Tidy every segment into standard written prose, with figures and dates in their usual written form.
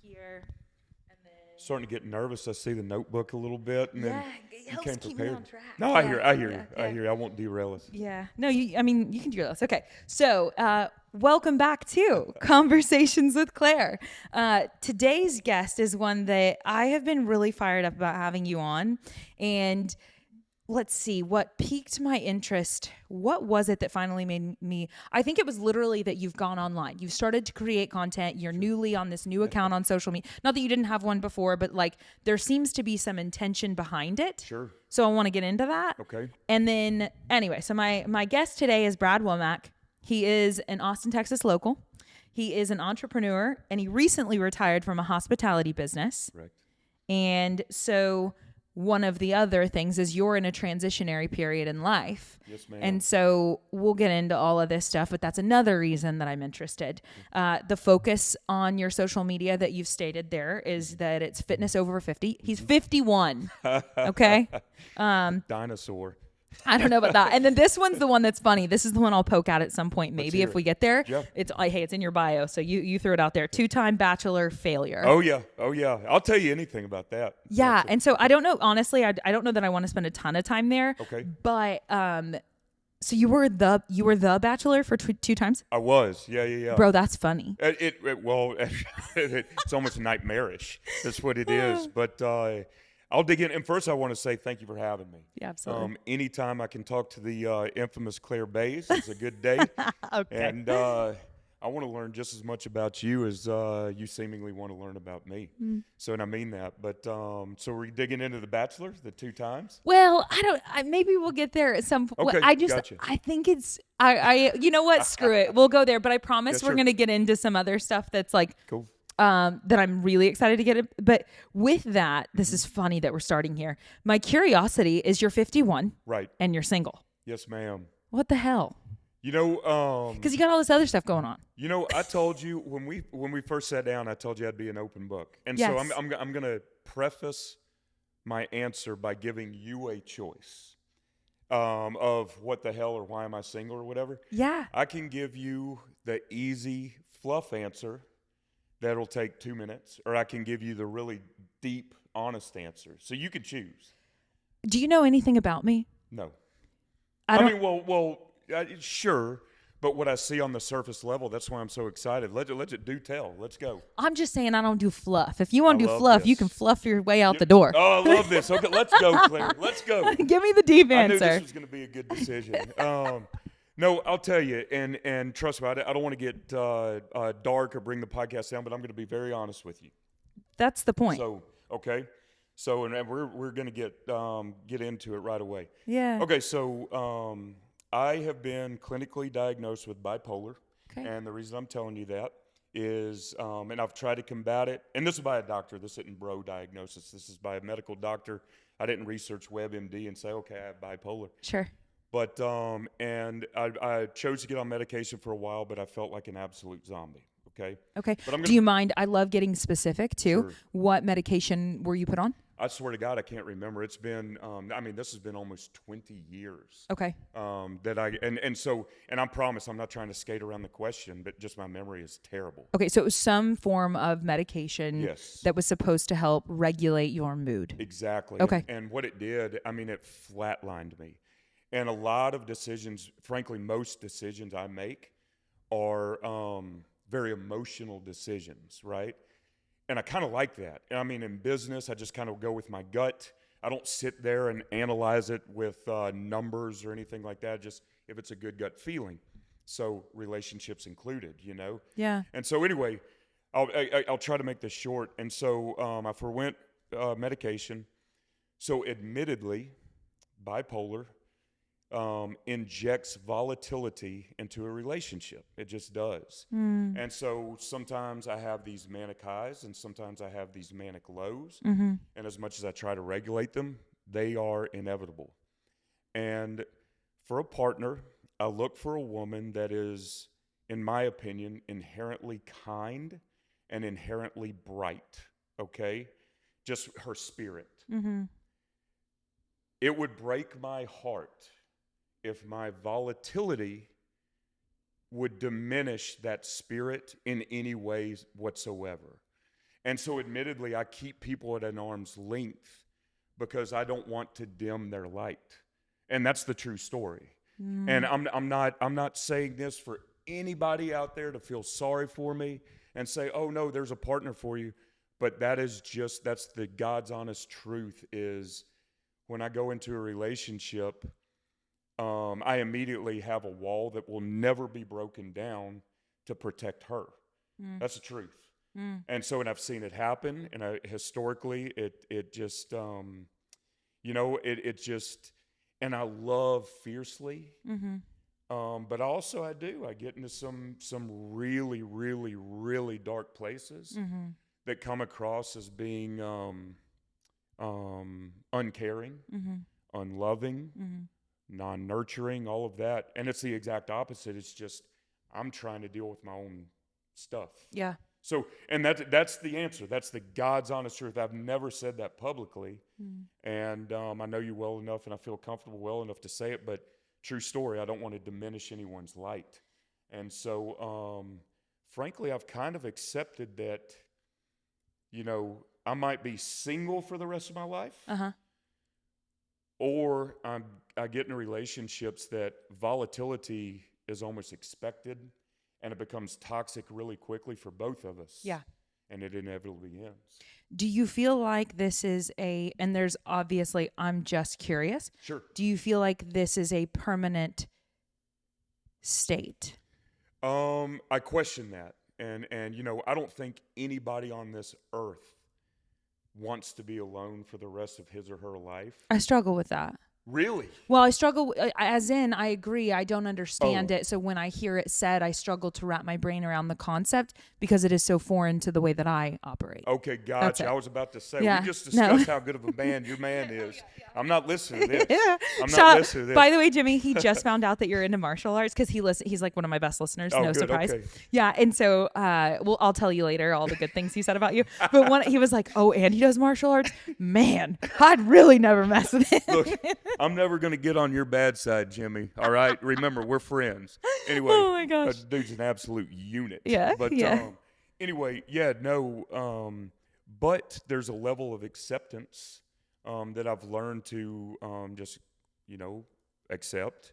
here, and then Starting to get nervous. I see the notebook a little bit, and then it you helps came keep me prepared. on track. No, I hear you. I won't derail us. Yeah. No, you can do this. Okay. So, welcome back to Conversations with Claire. Today's guest is one that I have been really fired up about having you on. And let's see what piqued my interest. What was it that finally made me? I think it was literally that you've gone online. You've started to create content. You're newly on this new account on social media. Not that you didn't have one before, but like there seems to be some intention behind it. Sure. So I want to get into that. Okay. And then anyway, so my guest today is Brad Womack. He is an Austin, Texas local. He is an entrepreneur, and he recently retired from a hospitality business. Correct. And so one of the other things is you're in a transitionary period in life. Yes, ma'am. And so we'll get into all of this stuff, but that's another reason that I'm interested. The focus on your social media that you've stated there is that it's fitness over 50. He's 51. Okay. Dinosaur. I don't know about that. And then this one's the one that's funny. This is the one I'll poke at some point, maybe if we get there. Yeah. It's hey, it's in your bio, so you threw it out there. 2-time Bachelor failure. Oh yeah. I'll tell you anything about that. Yeah, and so I don't know. Honestly, I don't know that I want to spend a ton of time there. Okay. But so you were the Bachelor for 2 times? I was. Yeah. Bro, that's funny. It's almost nightmarish. That's what it is. But I'll dig in. And first, I want to say thank you for having me. Yeah, absolutely. Anytime I can talk to the infamous Claire Bays, it's a good day. Okay. And I want to learn just as much about you as you seemingly want to learn about me. So, and I mean that. But so we're digging into the Bachelor, the 2 times. Well, maybe we'll get there at some point. Okay, gotcha. I think it's, you know what? Screw it. We'll go there. But I promise Yeah, we're sure. going to get into some other stuff that's like, Cool. that I'm really excited to get it. But with that, this is funny that we're starting here. My curiosity is you're 51. Right. And you're single. Yes, ma'am. What the hell? You know, Because you got all this other stuff going on. you know, I told you when we first sat down, I told you I'd be an open book, and so Yes. I'm gonna preface my answer by giving you a choice of what the hell or why am I single or whatever. Yeah. I can give you the easy fluff answer that'll take 2 minutes, or I can give you the really deep, honest answer. So you can choose. Do you know anything about me? No. I don't. mean, well, sure. But what I see on the surface level, that's why I'm so excited. Let it do tell. Let's go. I'm just saying I don't do fluff. If you want to I do love fluff, you this. can fluff your way out the door. Oh, I love this. Okay, let's go, Claire. Let's go. Give me the deep I knew answer. this was going to be a good decision. No, I'll tell you, and trust me, I don't want to get dark or bring the podcast down, but I'm going to be very honest with you. That's the point. So, okay. So, and we're going to get into it right away. Yeah. Okay, so I have been clinically diagnosed with bipolar, Okay. and the reason I'm telling you that is, and I've tried to combat it, and this is by a doctor. This isn't bro diagnosis. This is by a medical doctor. I didn't research WebMD and say, okay, I have bipolar. Sure. But, and I chose to get on medication for a while, but I felt like an absolute zombie, okay? Okay. But I'm Do you mind? I love getting specific too. Sure. What medication were you put on? I swear to God, I can't remember. It's been, this has been almost 20 years. Okay. That I promise I'm not trying to skate around the question, but just my memory is terrible. Okay. So it was some form of medication Yes. that was supposed to help regulate your mood. Exactly. Okay. And what it did, it flatlined me. And a lot of decisions, frankly, most decisions I make are very emotional decisions, right? And I kind of like that. In business, I just kind of go with my gut. I don't sit there and analyze it with numbers or anything like that, just if it's a good gut feeling. So relationships included, you know? Yeah. And so anyway, I'll try to make this short. And so I forwent medication. So admittedly, bipolar injects volatility into a relationship. It just does. And so sometimes I have these manic highs and sometimes I have these manic lows. And as much as I try to regulate them, they are inevitable. And for a partner, I look for a woman that is, in my opinion, inherently kind and inherently bright, okay? Just her spirit. It would break my heart if my volatility would diminish that spirit in any way whatsoever. And so admittedly, I keep people at an arm's length because I don't want to dim their light. And that's the true story. And I'm not saying this for anybody out there to feel sorry for me and say, oh no, there's a partner for you. But that's the God's honest truth is when I go into a relationship, I immediately have a wall that will never be broken down to protect her. That's the truth. And so, and I've seen it happen, and historically, it just, it just, and I love fiercely, but also I get into some really, really, really dark places that come across as being uncaring, unloving, non-nurturing, all of that. And it's the exact opposite. It's just I'm trying to deal with my own stuff. Yeah. So, and that's the answer. That's the God's honest truth. I've never said that publicly. And I know you well enough and I feel comfortable well enough to say it, but true story, I don't want to diminish anyone's light. And so, frankly, I've kind of accepted that, I might be single for the rest of my life. Or I get in relationships that volatility is almost expected. And it becomes toxic really quickly for both of us. Yeah. And it inevitably ends. Do you feel like this is and there's obviously, I'm just curious. Sure. Do you feel like this is a permanent state? I question that. And I don't think anybody on this earth wants to be alone for the rest of his or her life. I struggle with that. Really? Well, I struggle, as in, I agree, I don't understand it. So when I hear it said, I struggle to wrap my brain around the concept because it is so foreign to the way that I operate. Okay, gotcha. I was about to say, Yeah. we just discussed how good of a man your man is. I'm not listening to this. Yeah. I'm not listening to this. By the way, Jimmy, he just found out that you're into martial arts because he's like one of my best listeners. Oh, no good, surprise. okay. Yeah, and so I'll tell you later all the good things he said about you. But he was like, oh, and he does martial arts? Man, I'd really never mess with him. Look, I'm never going to get on your bad side, Jimmy. All right? Remember, we're friends. Anyway, Oh my gosh. Dude's an absolute unit. Yeah, But yeah. anyway, yeah, no. But there's a level of acceptance that I've learned to just, accept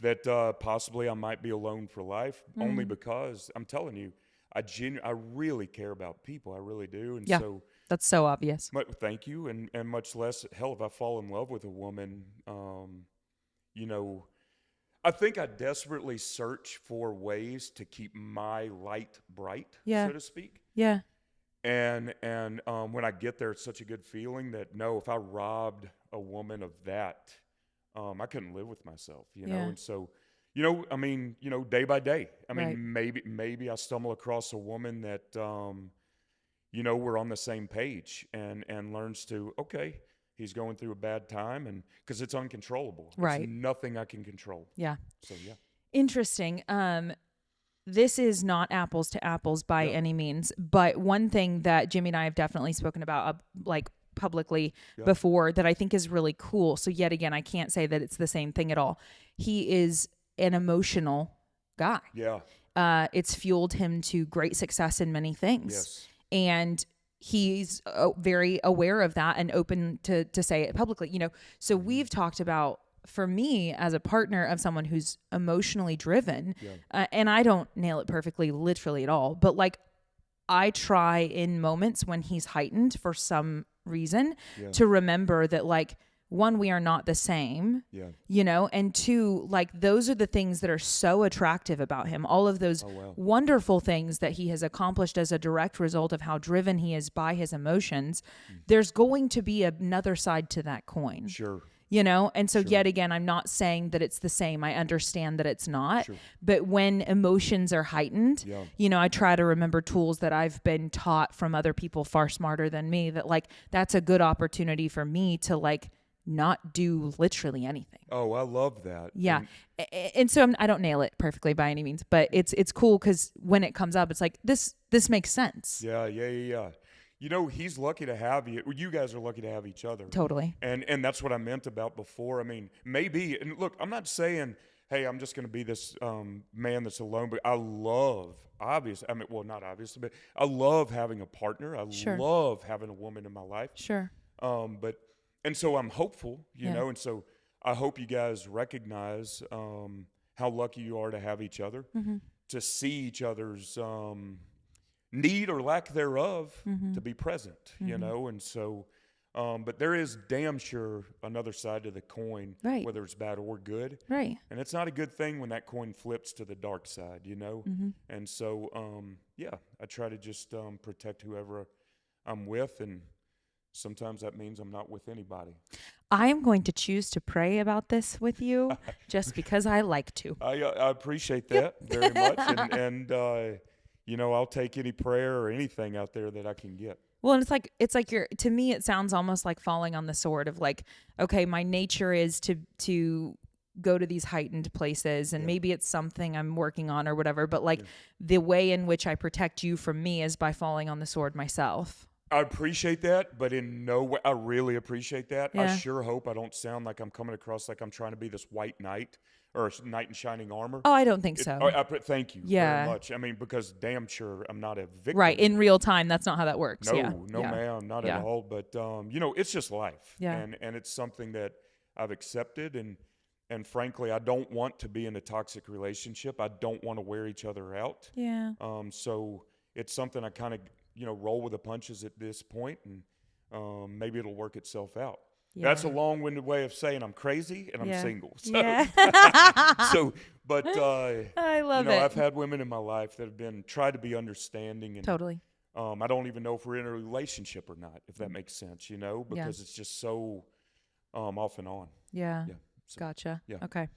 that possibly I might be alone for life, only because I'm telling you, I really care about people. I really do. And Yeah. so That's so obvious. thank you, and much less, hell, if I fall in love with a woman, I think I desperately search for ways to keep my light bright, Yeah. so to speak. Yeah. And when I get there, it's such a good feeling that, no, if I robbed a woman of that, I couldn't live with myself, Yeah. And so, day by day, Right. maybe I stumble across a woman that, we're on the same page and learns to, okay, he's going through a bad time, and because it's uncontrollable. Right. It's nothing I can control. Yeah. So, yeah. Interesting. This is not apples to apples by any means, but one thing that Jimmy and I have definitely spoken about, publicly before, that I think is really cool. So yet again, I can't say that it's the same thing at all. He is an emotional guy. Yeah. It's fueled him to great success in many things. Yes. And he's very aware of that and open to say it publicly, So we've talked about, for me as a partner of someone who's emotionally driven, and I don't nail it perfectly, literally at all, but I try in moments when he's heightened for some reason to remember that one, we are not the same, and two, those are the things that are so attractive about him. All of those wonderful things that he has accomplished as a direct result of how driven he is by his emotions. There's going to be another side to that coin. Sure. And so yet again, I'm not saying that it's the same. I understand that it's not, but when emotions are heightened, I try to remember tools that I've been taught from other people far smarter than me, that that's a good opportunity for me to not do literally anything. Oh, I love that. Yeah. And so I don't nail it perfectly by any means, but it's cool because when it comes up, it's this makes sense. Yeah. He's lucky to have you. You guys are lucky to have each other. Totally. And that's what I meant about before. I mean, maybe, and look, I'm not saying hey, I'm just going to be this man that's alone. But I love, obviously, I mean, well, not obviously, but I love having a partner. I Sure. love having a woman in my life. Sure. And so I'm hopeful, you Yeah. know, and so I hope you guys recognize how lucky you are to have each other, to see each other's need or lack thereof, to be present, you know, and so, but there is damn sure another side to the coin, Right. whether it's bad or good. Right. And it's not a good thing when that coin flips to the dark side, you know? And so, yeah, I try to just protect whoever I'm with, and sometimes that means I'm not with anybody. I am going to choose to pray about this with you just because I like to. I appreciate that very much, and you know, I'll take any prayer or anything out there that I can get. Well, and it's like you're, to me, it sounds almost like falling on the sword of like, okay, my nature is to go to these heightened places, and maybe it's something I'm working on or whatever, but like the way in which I protect you from me is by falling on the sword myself. I appreciate that, but in no way, I really appreciate that. Yeah. I sure hope I don't sound like I'm coming across like I'm trying to be this white knight or a knight in shining armor. Oh, I don't think so. Thank you very much. I mean, because damn sure I'm not a victim. Right. In real time, that's not how that works. No, ma'am, not at all. But, you know, it's just life. Yeah. And it's something that I've accepted. And frankly, I don't want to be in a toxic relationship. I don't want to wear each other out. Yeah. So it's something I kind of, you know, roll with the punches at this point, and maybe it'll work itself out. Yeah. That's a long-winded way of saying I'm crazy and I'm single. So, but I love it. I've had women in my life that have tried to be understanding, and totally. I don't even know if we're in a relationship or not, if that makes sense, you know, because it's just so off and on. Yeah. So, gotcha. Yeah. Okay.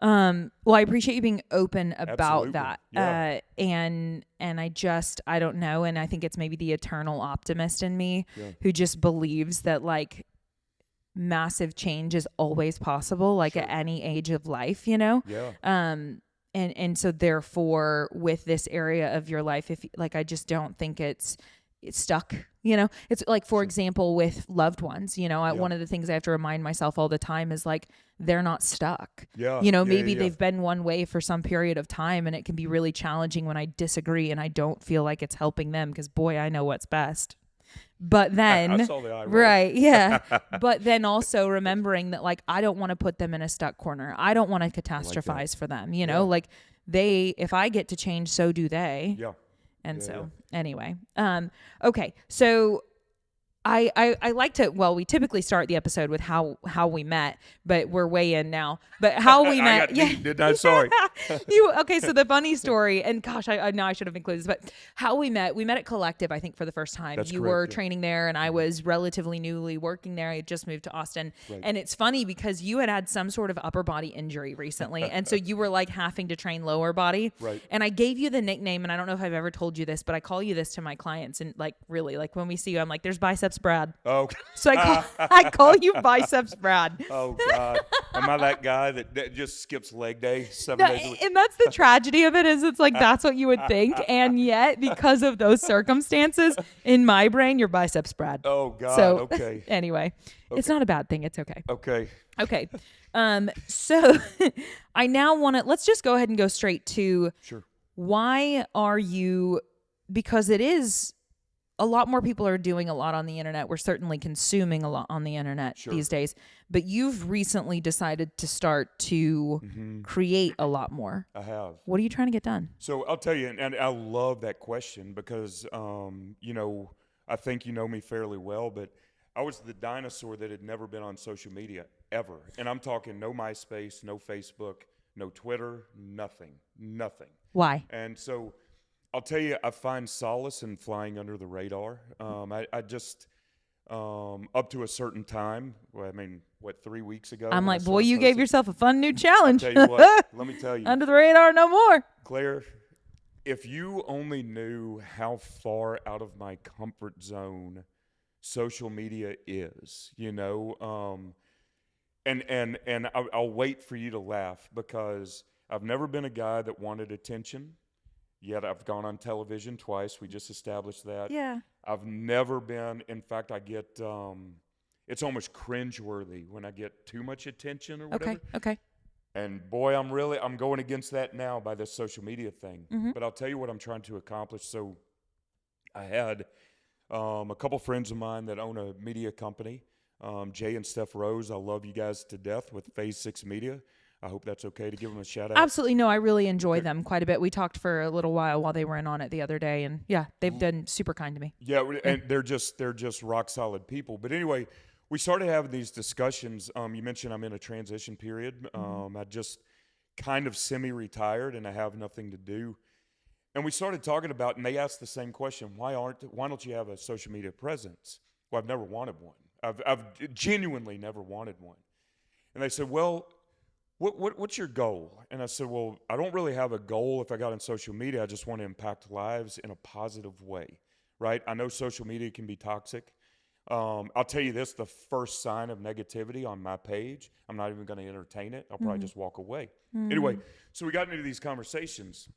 Well, I appreciate you being open about Absolutely. that. Yeah. And I don't know. And I think it's maybe the eternal optimist in me who just believes that like massive change is always possible, like at any age of life, you know? Yeah. And so therefore with this area of your life, if like, I just don't think it's stuck, you know. It's like, for example, with loved ones, you know, one of the things I have to remind myself all the time is like, they're not stuck. Yeah. You know, maybe they've been one way for some period of time, and it can be really challenging when I disagree and I don't feel like it's helping them, because boy, I know what's best. But then, I saw the eye roll. right, yeah. But then also remembering that like, I don't want to put them in a stuck corner. I don't want to catastrophize for them, you know, like if I get to change, so do they. Yeah. And anyway, okay. So I like to, well, we typically start the episode with how we met, but we're way in now, but how we met. I got deep, didn't I? Sorry. Okay. So the funny story, and gosh, I know I should have included this, but how we met at Collective, I think, for the first time. That's you correct, were training there, and I was relatively newly working there. I had just moved to Austin. Right. And it's funny because you had some sort of upper body injury recently. And so you were like having to train lower body. Right. And I gave you the nickname, and I don't know if I've ever told you this, but I call you this to my clients. And like, really, like when we see you, I'm like, there's Biceps Brad. Oh. So I call you Biceps Brad. Oh, God. Am I that guy that just skips leg day 7 days a week? And that's the tragedy of it, is it's like that's what you would think. And yet, because of those circumstances, in my brain, you're Biceps Brad. Oh, God. So, okay. Anyway, it's not a bad thing. It's okay. Okay. Okay. So I now want to, let's just go ahead and go straight to why are you, because it is, a lot more people are doing a lot on the internet. We're certainly consuming a lot on the internet these days. But you've recently decided to start to create a lot more. I have. What are you trying to get done? So I'll tell you, and I love that question because, you know, I think you know me fairly well, but I was the dinosaur that had never been on social media ever. And I'm talking no MySpace, no Facebook, no Twitter, nothing. Why? And so I'll tell you, I find solace in flying under the radar. I just, up to a certain time, well, I mean, 3 weeks ago? I'm like, boy, you gave yourself a fun new challenge. I'll tell you what, let me tell you. Under the radar no more. Claire, if you only knew how far out of my comfort zone social media is, you know, and I'll wait for you to laugh because I've never been a guy that wanted attention. Yet I've gone on television twice. We just established that. Yeah. I've never been. In fact, I get. It's almost cringeworthy when I get too much attention or whatever. Okay. And boy, I'm going against that now by this social media thing. But I'll tell you what I'm trying to accomplish. So I had a couple friends of mine that own a media company, Jay and Steph Rose. I love you guys to death with Phase 6 Media. I hope that's okay to give them a shout out. Absolutely. No, I really enjoy them quite a bit. We talked for a little while they were in on it the other day, and yeah, they've been super kind to me. Yeah, and they're just rock solid people. But anyway, we started having these discussions. You mentioned I'm in a transition period. I just kind of semi-retired and I have nothing to do. And we started talking about, and they asked the same question: why don't you have a social media presence? Well, I've never wanted one. I've genuinely never wanted one. And they said, well, what's your goal? And I said, well, I don't really have a goal. If I got on social media, I just want to impact lives in a positive way, right? I know social media can be toxic. I'll tell you this, the first sign of negativity on my page, I'm not even going to entertain it. I'll probably just walk away. Anyway, so we got into these conversations.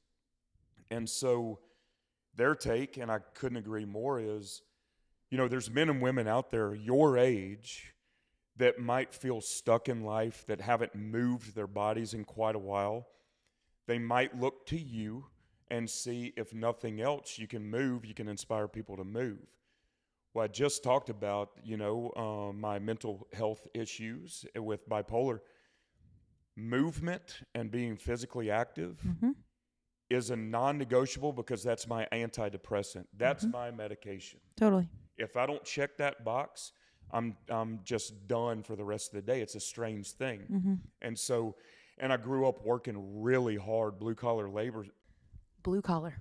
And so their take, and I couldn't agree more, is, there's men and women out there your age that might feel stuck in life, that haven't moved their bodies in quite a while. They might look to you and see, if nothing else, you can move, you can inspire people to move. Well, I just talked about, my mental health issues with bipolar. Movement and being physically active is a non-negotiable, because that's my antidepressant. That's my medication. Totally. If I don't check that box, I'm just done for the rest of the day. It's a strange thing. And so, and I grew up working really hard, blue collar labor. Blue collar.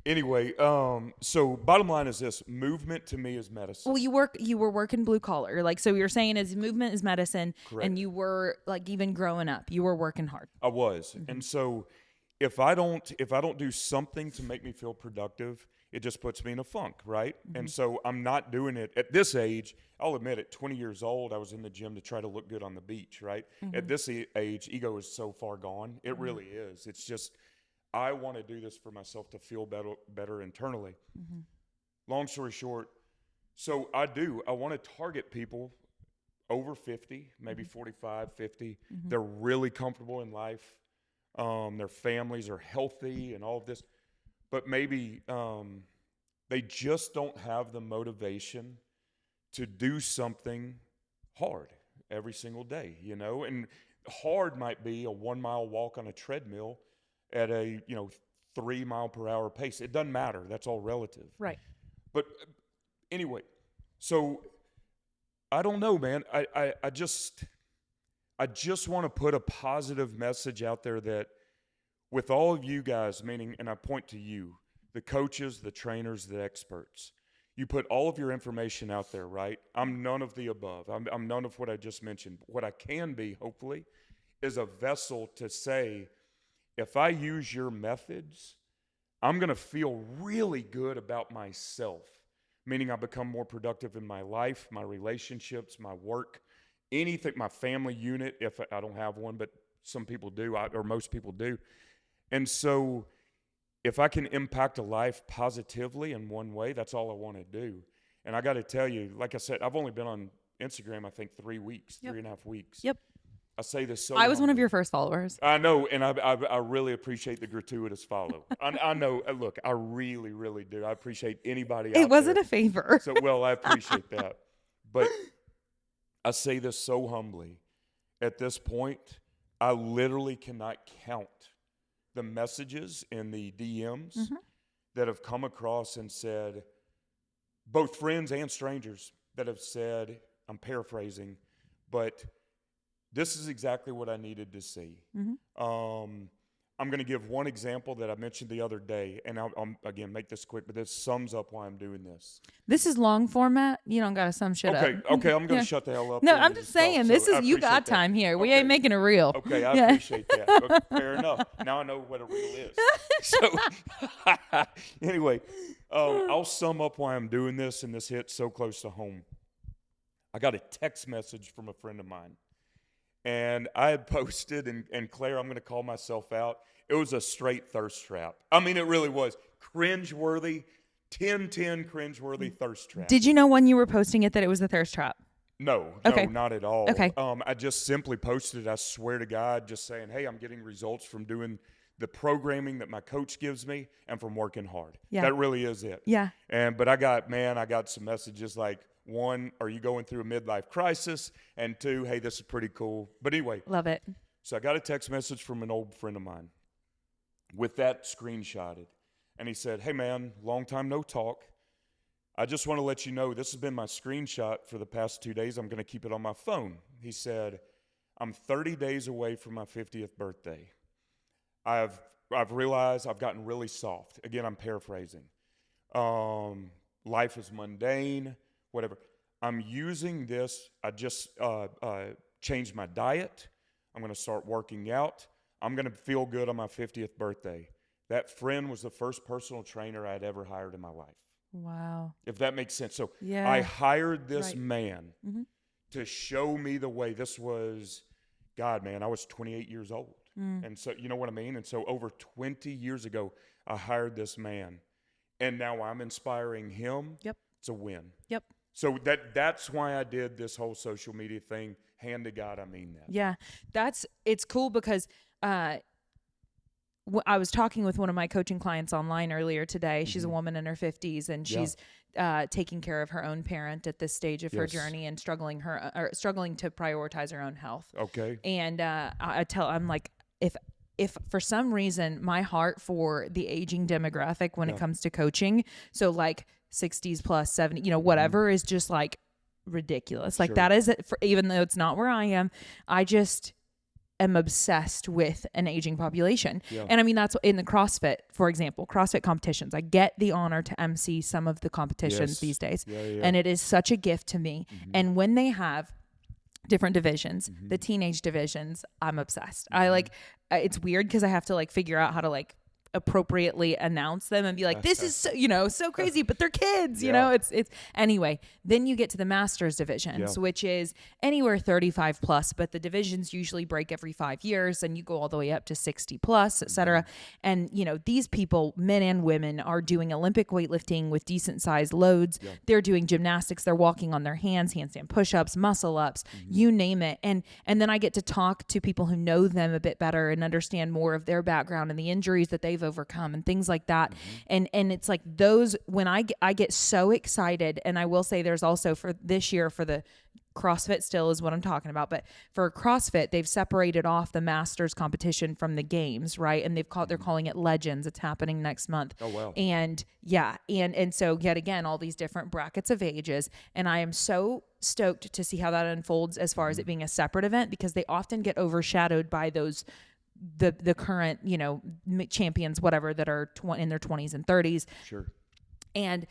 Anyway, so bottom line is this: movement to me is medicine. Well, you were working blue collar, so you're saying is movement is medicine. Correct. And you were even growing up, you were working hard. I was. And so if I don't do something to make me feel productive, it just puts me in a funk, right? And so I'm not doing it at this age. I'll admit, at 20 years old, I was in the gym to try to look good on the beach, right? At this age, ego is so far gone. It really is. It's just, I want to do this for myself to feel better internally. Long story short, so I want to target people over 50, maybe 45, 50. They're really comfortable in life. Their families are healthy and all of this. But maybe they just don't have the motivation to do something hard every single day, And hard might be a 1 mile walk on a treadmill at a 3 mile per hour pace. It doesn't matter. That's all relative. Right. But anyway, so I don't know, man. I just want to put a positive message out there that, with all of you guys, meaning, and I point to you, the coaches, the trainers, the experts, you put all of your information out there, right? I'm none of the above. I'm none of what I just mentioned. What I can be, hopefully, is a vessel to say, if I use your methods, I'm going to feel really good about myself, meaning I become more productive in my life, my relationships, my work, anything, my family unit, if I don't have one, but some people do, or most people do. And so if I can impact a life positively in one way, that's all I want to do. And I got to tell you, like I said, I've only been on Instagram, I think 3 weeks, 3.5 weeks. Yep. I say this so I was one of humbly. your first followers. I know, and I really appreciate the gratuitous follow. I know, look, I really, really do. I appreciate anybody out there. It wasn't a favor. So, well, I appreciate that. But I say this so humbly. At this point, I literally cannot count the messages in the DMs that have come across and said, both friends and strangers that have said, I'm paraphrasing, but this is exactly what I needed to see. I'm going to give one example that I mentioned the other day, and I'll again, make this quick, but this sums up why I'm doing this. This is long format. You don't got to sum shit up. Okay, I'm going to shut the hell up. No, I'm just saying, this is, you got time here. We ain't making it real. Okay, I appreciate that. Okay, fair enough. Now I know what a reel is. So, anyway, I'll sum up why I'm doing this, and this hits so close to home. I got a text message from a friend of mine. And I had posted, and Claire, I'm going to call myself out. It was a straight thirst trap. I mean, it really was. Cringeworthy, 10/10 cringeworthy thirst trap. Did you know when you were posting it that it was the thirst trap? No, Okay. not at all. Okay. I just simply posted, I swear to God, just saying, hey, I'm getting results from doing the programming that my coach gives me and from working hard. Yeah. That really is it. Yeah. But I got some messages like, one, are you going through a midlife crisis? And two, hey, this is pretty cool. But anyway. Love it. So I got a text message from an old friend of mine with that screenshotted. And he said, hey, man, long time no talk. I just want to let you know this has been my screenshot for the past 2 days. I'm going to keep it on my phone. He said, I'm 30 days away from my 50th birthday. I've realized I've gotten really soft. Again, I'm paraphrasing. Life is mundane, whatever. I'm using this. I just changed my diet. I'm going to start working out. I'm going to feel good on my 50th birthday. That friend was the first personal trainer I'd ever hired in my life. Wow. If that makes sense. So Yeah. I hired this Right. man to show me the way. This was, God, man, I was 28 years old. And so, you know what I mean? And so over 20 years ago, I hired this man. And now I'm inspiring him. Yep. It's a win. Yep. So that's why I did this whole social media thing. Hand to God, I mean that. Yeah. It's cool because I was talking with one of my coaching clients online earlier today. She's a woman in her 50s, and she's taking care of her own parent at this stage of her journey and struggling to prioritize her own health. Okay. And I'm like, if for some reason my heart for the aging demographic when it comes to coaching, so like 60s plus 70, whatever, is just like ridiculous. Like that is, even though it's not where I am, I just am obsessed with an aging population. Yeah. And I mean, that's in the CrossFit, for example, CrossFit competitions. I get the honor to MC some of the competitions these days. And it is such a gift to me. And when they have different divisions, the teenage divisions, I'm obsessed. I like, it's weird because I have to like figure out how to like appropriately announce them and be like, this is so, so crazy, but they're kids, it's anyway. Then you get to the masters divisions, which is anywhere 35 plus, but the divisions usually break every 5 years, and you go all the way up to 60 plus, etc. And these people, men and women, are doing Olympic weightlifting with decent sized loads. They're doing gymnastics. They're walking on their hands, handstand push-ups, muscle ups, you name it. And then I get to talk to people who know them a bit better and understand more of their background and the injuries that they've overcome and things like that. And it's like those, when I get so excited. And I will say there's also for this year for the CrossFit still is what I'm talking about. But for CrossFit, they've separated off the Masters competition from the games, right? And they're calling it Legends. It's happening next month. Oh, wow. And and so yet again, all these different brackets of ages. And I am so stoked to see how that unfolds as far as it being a separate event, because they often get overshadowed by those the current, champions, whatever, that are in their 20s and 30s. Sure. And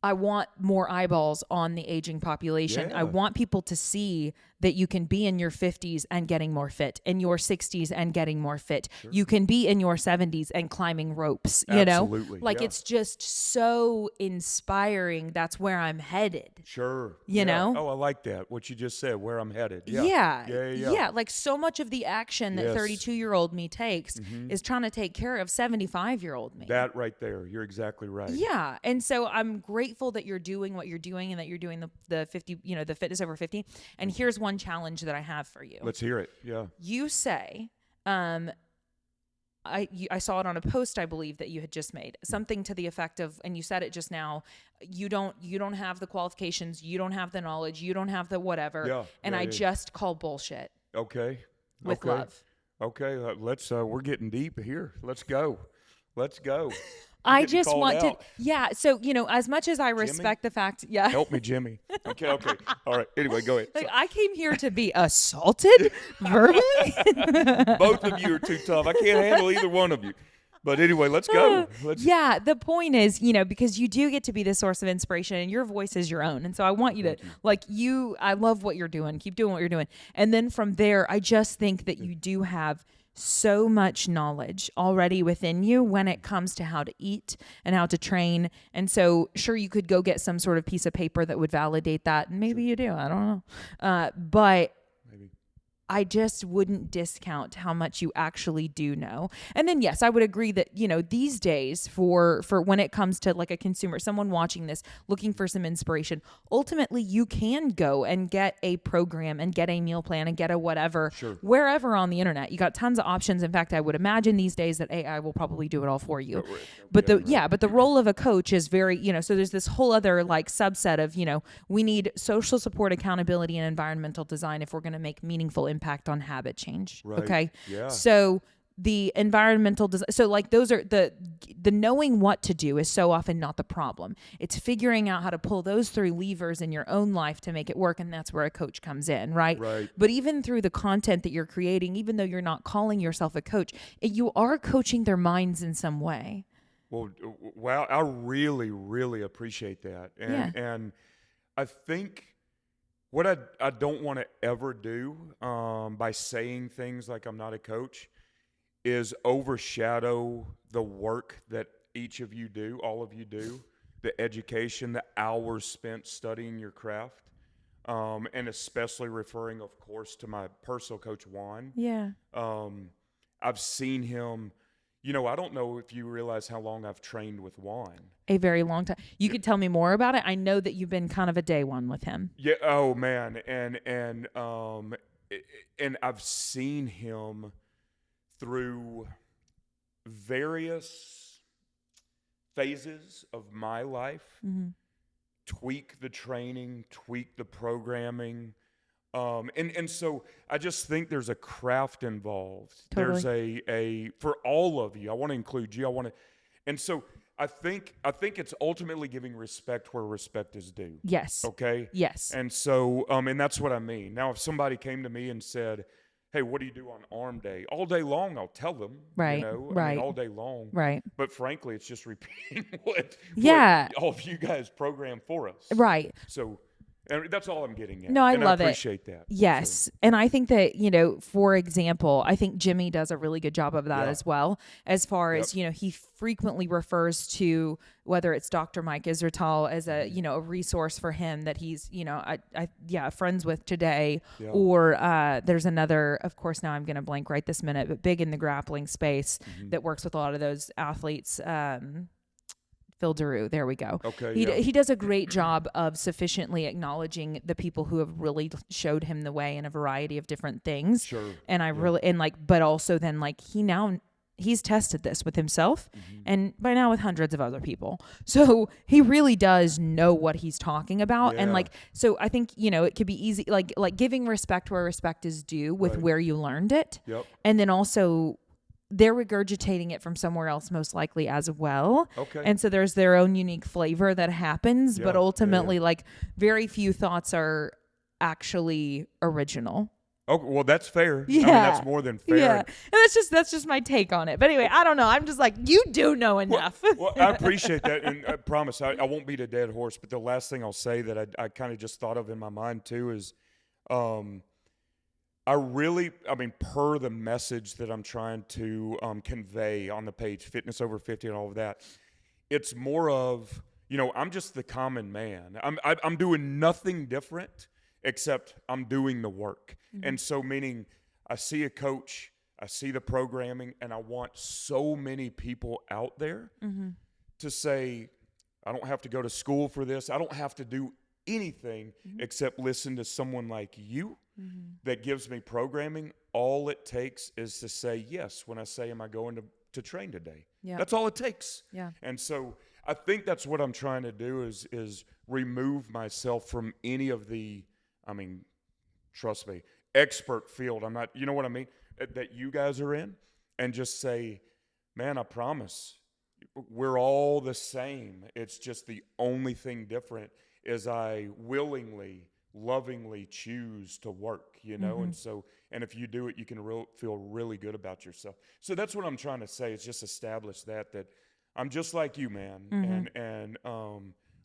I want more eyeballs on the aging population. Yeah. I want people to see that you can be in your 50s and getting more fit, in your 60s and getting more fit. Sure. You can be in your 70s and climbing ropes, Absolutely. Like it's just so inspiring. That's where I'm headed. Sure. You know? Oh, I like that. What you just said, where I'm headed. Yeah. Like so much of the action that 32-year-old me takes is trying to take care of 75-year-old me. That right there. You're exactly right. Yeah. And so I'm grateful that you're doing what you're doing and that you're doing the 50, the fitness over 50. And here's one challenge that I have for you. Let's hear it. Yeah. You say, I saw it on a post, I believe, that you had just made, something to the effect of, and you said it just now, you don't have the qualifications, you don't have the knowledge, you don't have the whatever. I just call bullshit. Okay. With love. Okay. Let's, we're getting deep here. Let's go. I just want to, so, as much as I respect the fact, Help me, Jimmy. Okay. All right. Anyway, go ahead. Like, I came here to be assaulted verbally. Both of you are too tough. I can't handle either one of you. But anyway, let's go. Yeah, the point is, because you do get to be the source of inspiration and your voice is your own. And so I want you to, I love what you're doing. Keep doing what you're doing. And then from there, I just think that you do have so much knowledge already within you when it comes to how to eat and how to train. And so sure, you could go get some sort of piece of paper that would validate that. And maybe you do, I don't know. But maybe. I just wouldn't discount how much you actually do know. And then, yes, I would agree that, these days for when it comes to like a consumer, someone watching this, looking for some inspiration, ultimately you can go and get a program and get a meal plan and get a whatever, wherever on the internet. You got tons of options. In fact, I would imagine these days that AI will probably do it all for you. But the role of a coach is very, so there's this whole other like subset of, we need social support, accountability, and environmental design if we're going to make meaningful impact on habit change. Right. Okay. Yeah. So the environmental design, so like those are the knowing what to do is so often not the problem. It's figuring out how to pull those three levers in your own life to make it work. And that's where a coach comes in. Right. But even through the content that you're creating, even though you're not calling yourself a coach, you are coaching their minds in some way. Well, wow. I really, really appreciate that. And I think what I don't want to ever do by saying things like I'm not a coach is overshadow the work that each of you do, all of you do, the education, the hours spent studying your craft, and especially referring, of course, to my personal coach, Juan. Yeah. I've seen him. I don't know if you realize how long I've trained with Juan. A very long time. You could tell me more about it. I know that you've been kind of a day one with him. Yeah. Oh man. And I've seen him through various phases of my life, tweak the training, tweak the programming. And so I just think there's a craft involved. Totally. There's a for all of you. I want to include you. And so I think it's ultimately giving respect where respect is due. Yes. Okay. Yes. And so and that's what I mean. Now, if somebody came to me and said, "Hey, what do you do on arm day?" All day long, I'll tell them. Right. I mean, all day long. Right. But frankly, it's just repeating what all of you guys program for us. Right. So. And that's all I'm getting at. No, I love it. I appreciate that. Yes. So. And I think that, for example, I think Jimmy does a really good job of that as well. As far as, he frequently refers to whether it's Dr. Mike Isal as a, a resource for him that he's, friends with today. Yeah. Or there's another, of course, now I'm going to blank right this minute, but big in the grappling space that works with a lot of those athletes. Phil Daru, there we go. Okay, he does a great job of sufficiently acknowledging the people who have really showed him the way in a variety of different things. Sure. And but also then he's tested this with himself and by now with hundreds of other people. So he really does know what he's talking about. Yeah. And so I think, it could be easy, like giving respect where respect is due with where you learned it. Yep. And then also they're regurgitating it from somewhere else most likely as well. Okay. And so there's their own unique flavor that happens, but ultimately very few thoughts are actually original. Oh, well, that's fair. Yeah. I mean, that's more than fair. Yeah. And that's just my take on it. But anyway, I don't know. I'm just like, you do know enough. Well, I appreciate that. And I promise I won't beat a dead horse. But the last thing I'll say that I kind of just thought of in my mind too is, per the message that I'm trying to convey on the page, Fitness Over 50 and all of that, it's more of, I'm just the common man. I'm doing nothing different except I'm doing the work. And so meaning I see a coach, I see the programming, and I want so many people out there to say, I don't have to go to school for this. I don't have to do anything except listen to someone like you that gives me programming. All it takes is to say yes when I say, am I going to train today? Yeah. That's all it takes. Yeah. And so I think that's what I'm trying to do is remove myself from any of the, trust me, expert field. I'm not, you know what I mean? That you guys are in, and just say, man, I promise we're all the same. It's just the only thing different is I willingly, lovingly choose to work, and so, and if you do it, you can feel really good about yourself. So that's what I'm trying to say, is just establish that I'm just like you, man, and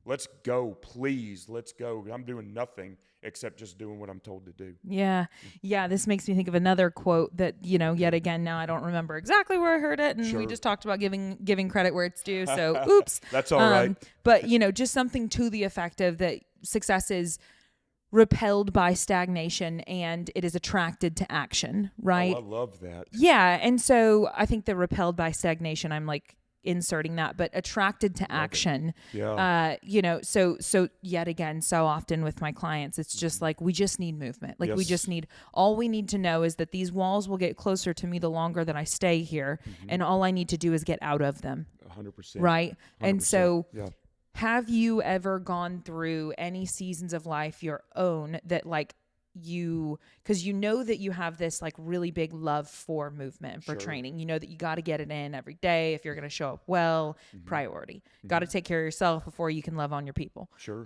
let's go, please, let's go. I'm doing nothing except just doing what I'm told to do. Yeah. Yeah. This makes me think of another quote that, yet again, now I don't remember exactly where I heard it. And we just talked about giving credit where it's due. So oops. That's all right. But, just something to the effect of that success is repelled by stagnation and it is attracted to action, right? Oh, I love that. Yeah. And so I think the repelled by stagnation, I'm like inserting that, but attracted to action. Yeah. So yet again, so often with my clients, it's just like, we just need movement. Like we just need, all we need to know is that these walls will get closer to me the longer that I stay here. And all I need to do is get out of them. 100%. Right. 100%. And so yeah. Have you ever gone through any seasons of life, your own, that like because you know that you have this like really big love for movement and for training. You know that you got to get it in every day if you're going to show up well, priority. Got to take care of yourself before you can love on your people. Sure.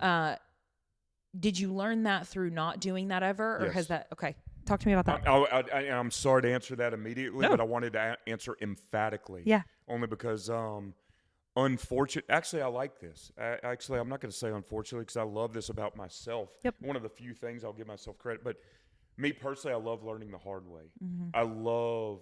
Did you learn that through not doing that ever? Or Yes. has that, okay, talk to me about that. I'm sorry to answer that immediately, but I wanted to answer emphatically. Yeah. Only because, actually, I like this. I'm not going to say unfortunately because I love this about myself. Yep. One of the few things I'll give myself credit, but me personally, I love learning the hard way. I love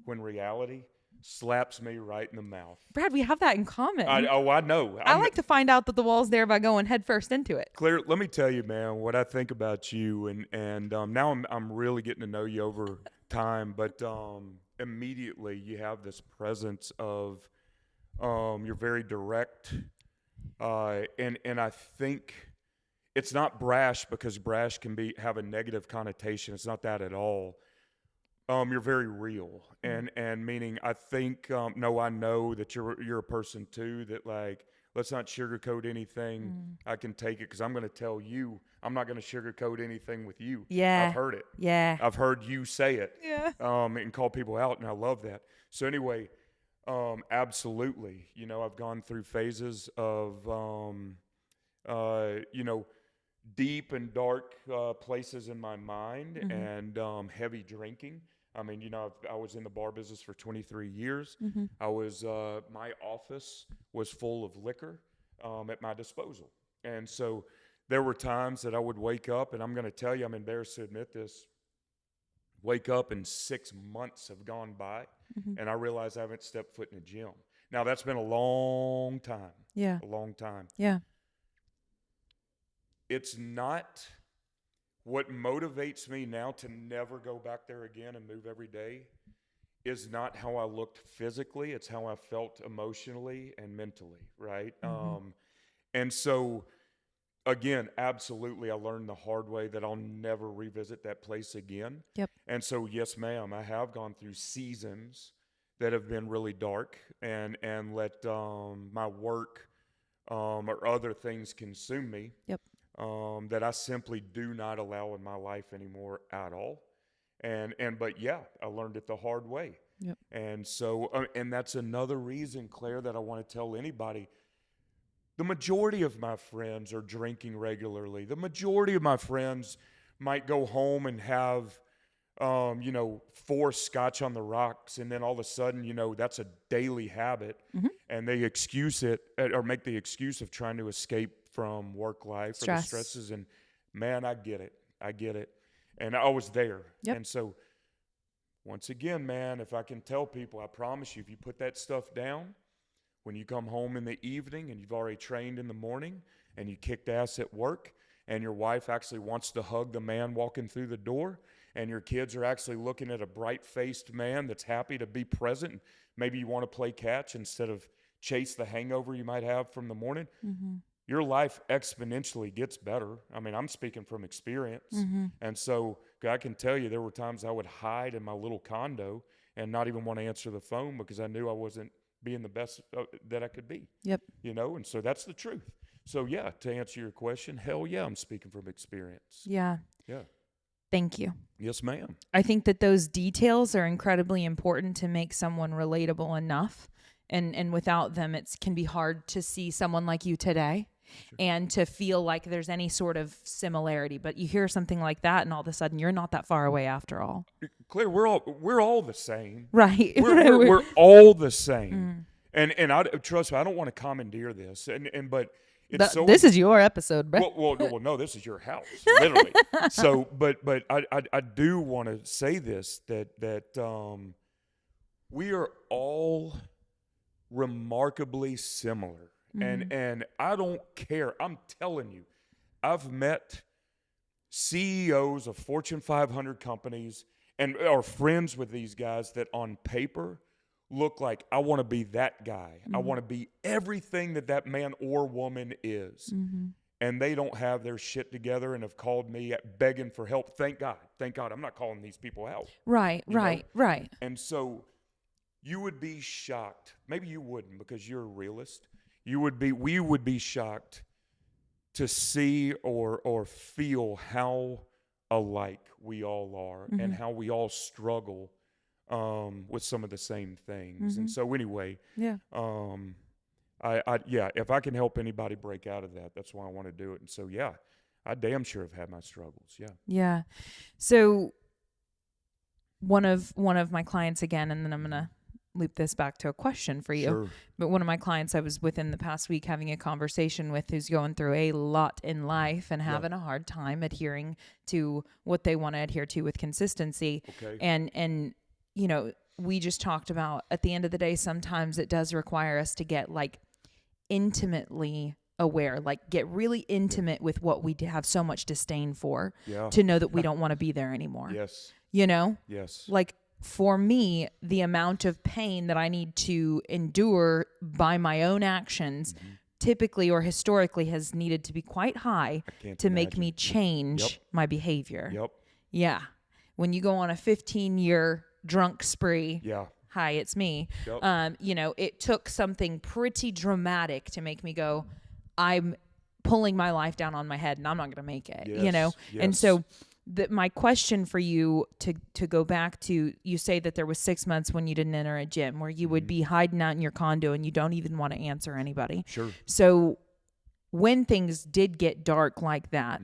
when reality slaps me right in the mouth. Brad, we have that in common. I know. I like to find out that the wall's there by going head first into it. Claire, let me tell you, man, what I think about you, and now I'm really getting to know you over time, but immediately you have this presence of you're very direct, and I think it's not brash because brash can have a negative connotation. It's not that at all. You're very real, and meaning I think I know that you're a person too that like let's not sugarcoat anything. I can take it because I'm going to tell you. I'm not going to sugarcoat anything with you. Yeah, I've heard it. Yeah, I've heard you say it. Yeah. And call people out, and I love that. So anyway. Absolutely. I've gone through phases of, deep and dark places in my mind and heavy drinking. I mean, I was in the bar business for 23 years. I was, my office was full of liquor at my disposal. And so there were times that I would wake up, and I'm going to tell you, I'm embarrassed to admit this, wake up and 6 months have gone by, and I realize I haven't stepped foot in a gym. Now, that's been a long time. Yeah. A long time. Yeah. It's not what motivates me now to never go back there again and move every day is not how I looked physically. It's how I felt emotionally and mentally, right? And so, again, absolutely, I learned the hard way that I'll never revisit that place again. Yep. And so, yes, ma'am, I have gone through seasons that have been really dark and let my work or other things consume me. Yep. That I simply do not allow in my life anymore at all. But yeah, I learned it the hard way. Yep. And so, and that's another reason, Claire, that I want to tell anybody. The majority of my friends are drinking regularly. The majority of my friends might go home and have, 4 scotch on the rocks, and then all of a sudden, that's a daily habit, and they excuse it or make the excuse of trying to escape from work life or the stresses. And man, I get it. And I was there. Yep. And so, once again, man, if I can tell people, I promise you, if you put that stuff down, when you come home in the evening and you've already trained in the morning and you kicked ass at work and your wife actually wants to hug the man walking through the door and your kids are actually looking at a bright-faced man that's happy to be present, maybe you want to play catch instead of chase the hangover you might have from the morning, your life exponentially gets better. I mean, I'm speaking from experience. And so I can tell you there were times I would hide in my little condo and not even want to answer the phone because I knew I wasn't being the best that I could be. Yep. And so that's the truth. So yeah, to answer your question, hell yeah, I'm speaking from experience. Yeah. Yeah. Thank you. Yes, ma'am. I think that those details are incredibly important to make someone relatable enough. And without them, it can be hard to see someone like you today. Sure. And to feel like there's any sort of similarity, but you hear something like that, and all of a sudden you're not that far away after all. Claire, we're all the same, right? We're all the same, and I trust me, I don't want to commandeer this, but it's this is your episode, bro. Well, no, this is your house, literally. So, but I do want to say this that we are all remarkably similar. And I don't care. I'm telling you, I've met CEOs of Fortune 500 companies and are friends with these guys that on paper look like, I want to be that guy. I want to be everything that man or woman is. And they don't have their shit together and have called me begging for help. Thank God. Thank God. I'm not calling these people out. Right. And so you would be shocked. Maybe you wouldn't because you're a realist. We would be shocked to see or feel how alike we all are and how we all struggle with some of the same things. And so anyway, if I can help anybody break out of that, that's why I want to do it. And so, I damn sure have had my struggles. Yeah. So one of my clients again, and then I'm going to loop this back to a question for you. Sure. But one of my clients I was within the past week having a conversation with who's going through a lot in life and having a hard time adhering to what they want to adhere to with consistency. Okay. And you know, we just talked about at the end of the day, sometimes it does require us to get like intimately aware, like get really intimate with what we have so much disdain for to know that we don't want to be there anymore. Yes. You know? Yes. Like for me, the amount of pain that I need to endure by my own actions typically or historically has needed to be quite high to make me change my behavior. Yep. Yeah. When you go on a 15-year drunk spree, hi, it's me. Yep. You know, it took something pretty dramatic to make me go, I'm pulling my life down on my head and I'm not going to make it, you know? Yes. And so my question for you to go back to, you say that there was 6 months when you didn't enter a gym where you would be hiding out in your condo and you don't even want to answer anybody. Sure. So when things did get dark like that,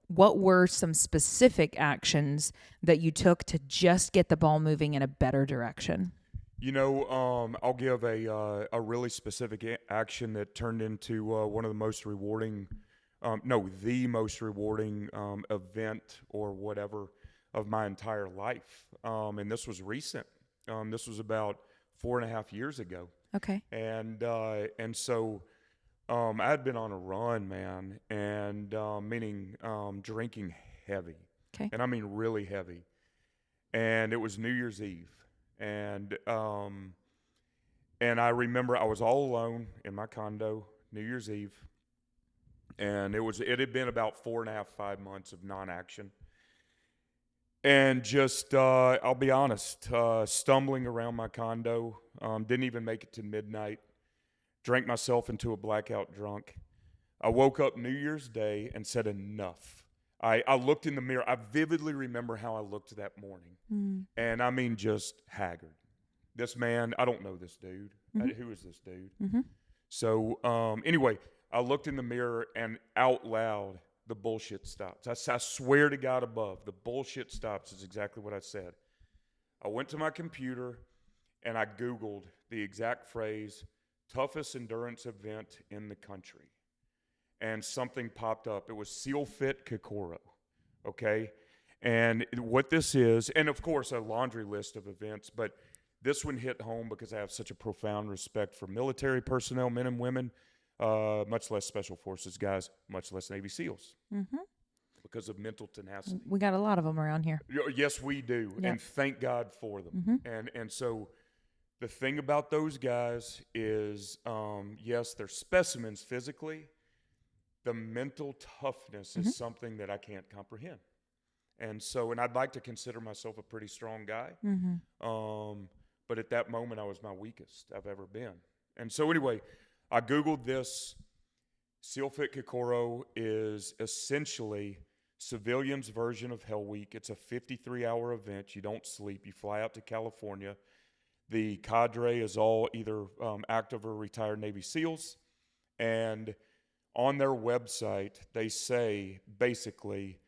what were some specific actions that you took to just get the ball moving in a better direction? You know, I'll give a really specific action that turned into one of the most rewarding, the most rewarding event or whatever of my entire life. And this was recent. This was about 4.5 years ago. Okay. And so I had been on a run, man, and meaning drinking heavy. Okay. And I mean really heavy. And it was New Year's Eve. And I remember I was all alone in my condo New Year's Eve. And it had been about 4.5, 5 months of non-action. And just, I'll be honest, stumbling around my condo, didn't even make it to midnight, drank myself into a blackout drunk. I woke up New Year's Day and said enough. I looked in the mirror. I vividly remember how I looked that morning. And I mean just haggard. This man, I don't know this dude. Who is this dude? So anyway, I looked in the mirror and out loud, the bullshit stops. I swear to God above, the bullshit stops is exactly what I said. I went to my computer and I Googled the exact phrase, toughest endurance event in the country. And something popped up. It was Sealfit Koro, okay? And what this is, and of course a laundry list of events, but this one hit home because I have such a profound respect for military personnel, men and women, much less Special Forces guys, much less Navy SEALs, because of mental tenacity. We got a lot of them around here. Yes, we do, and thank God for them. And so the thing about those guys is, yes, they're specimens physically. The mental toughness is something that I can't comprehend. And so, and I'd like to consider myself a pretty strong guy. But at that moment, I was my weakest I've ever been. And so anyway, I Googled this. Sealfit Koro is essentially civilians' version of Hell Week. It's a 53-hour event. You don't sleep. You fly out to California. The cadre is all either active or retired Navy SEALs. And on their website, they say, basically,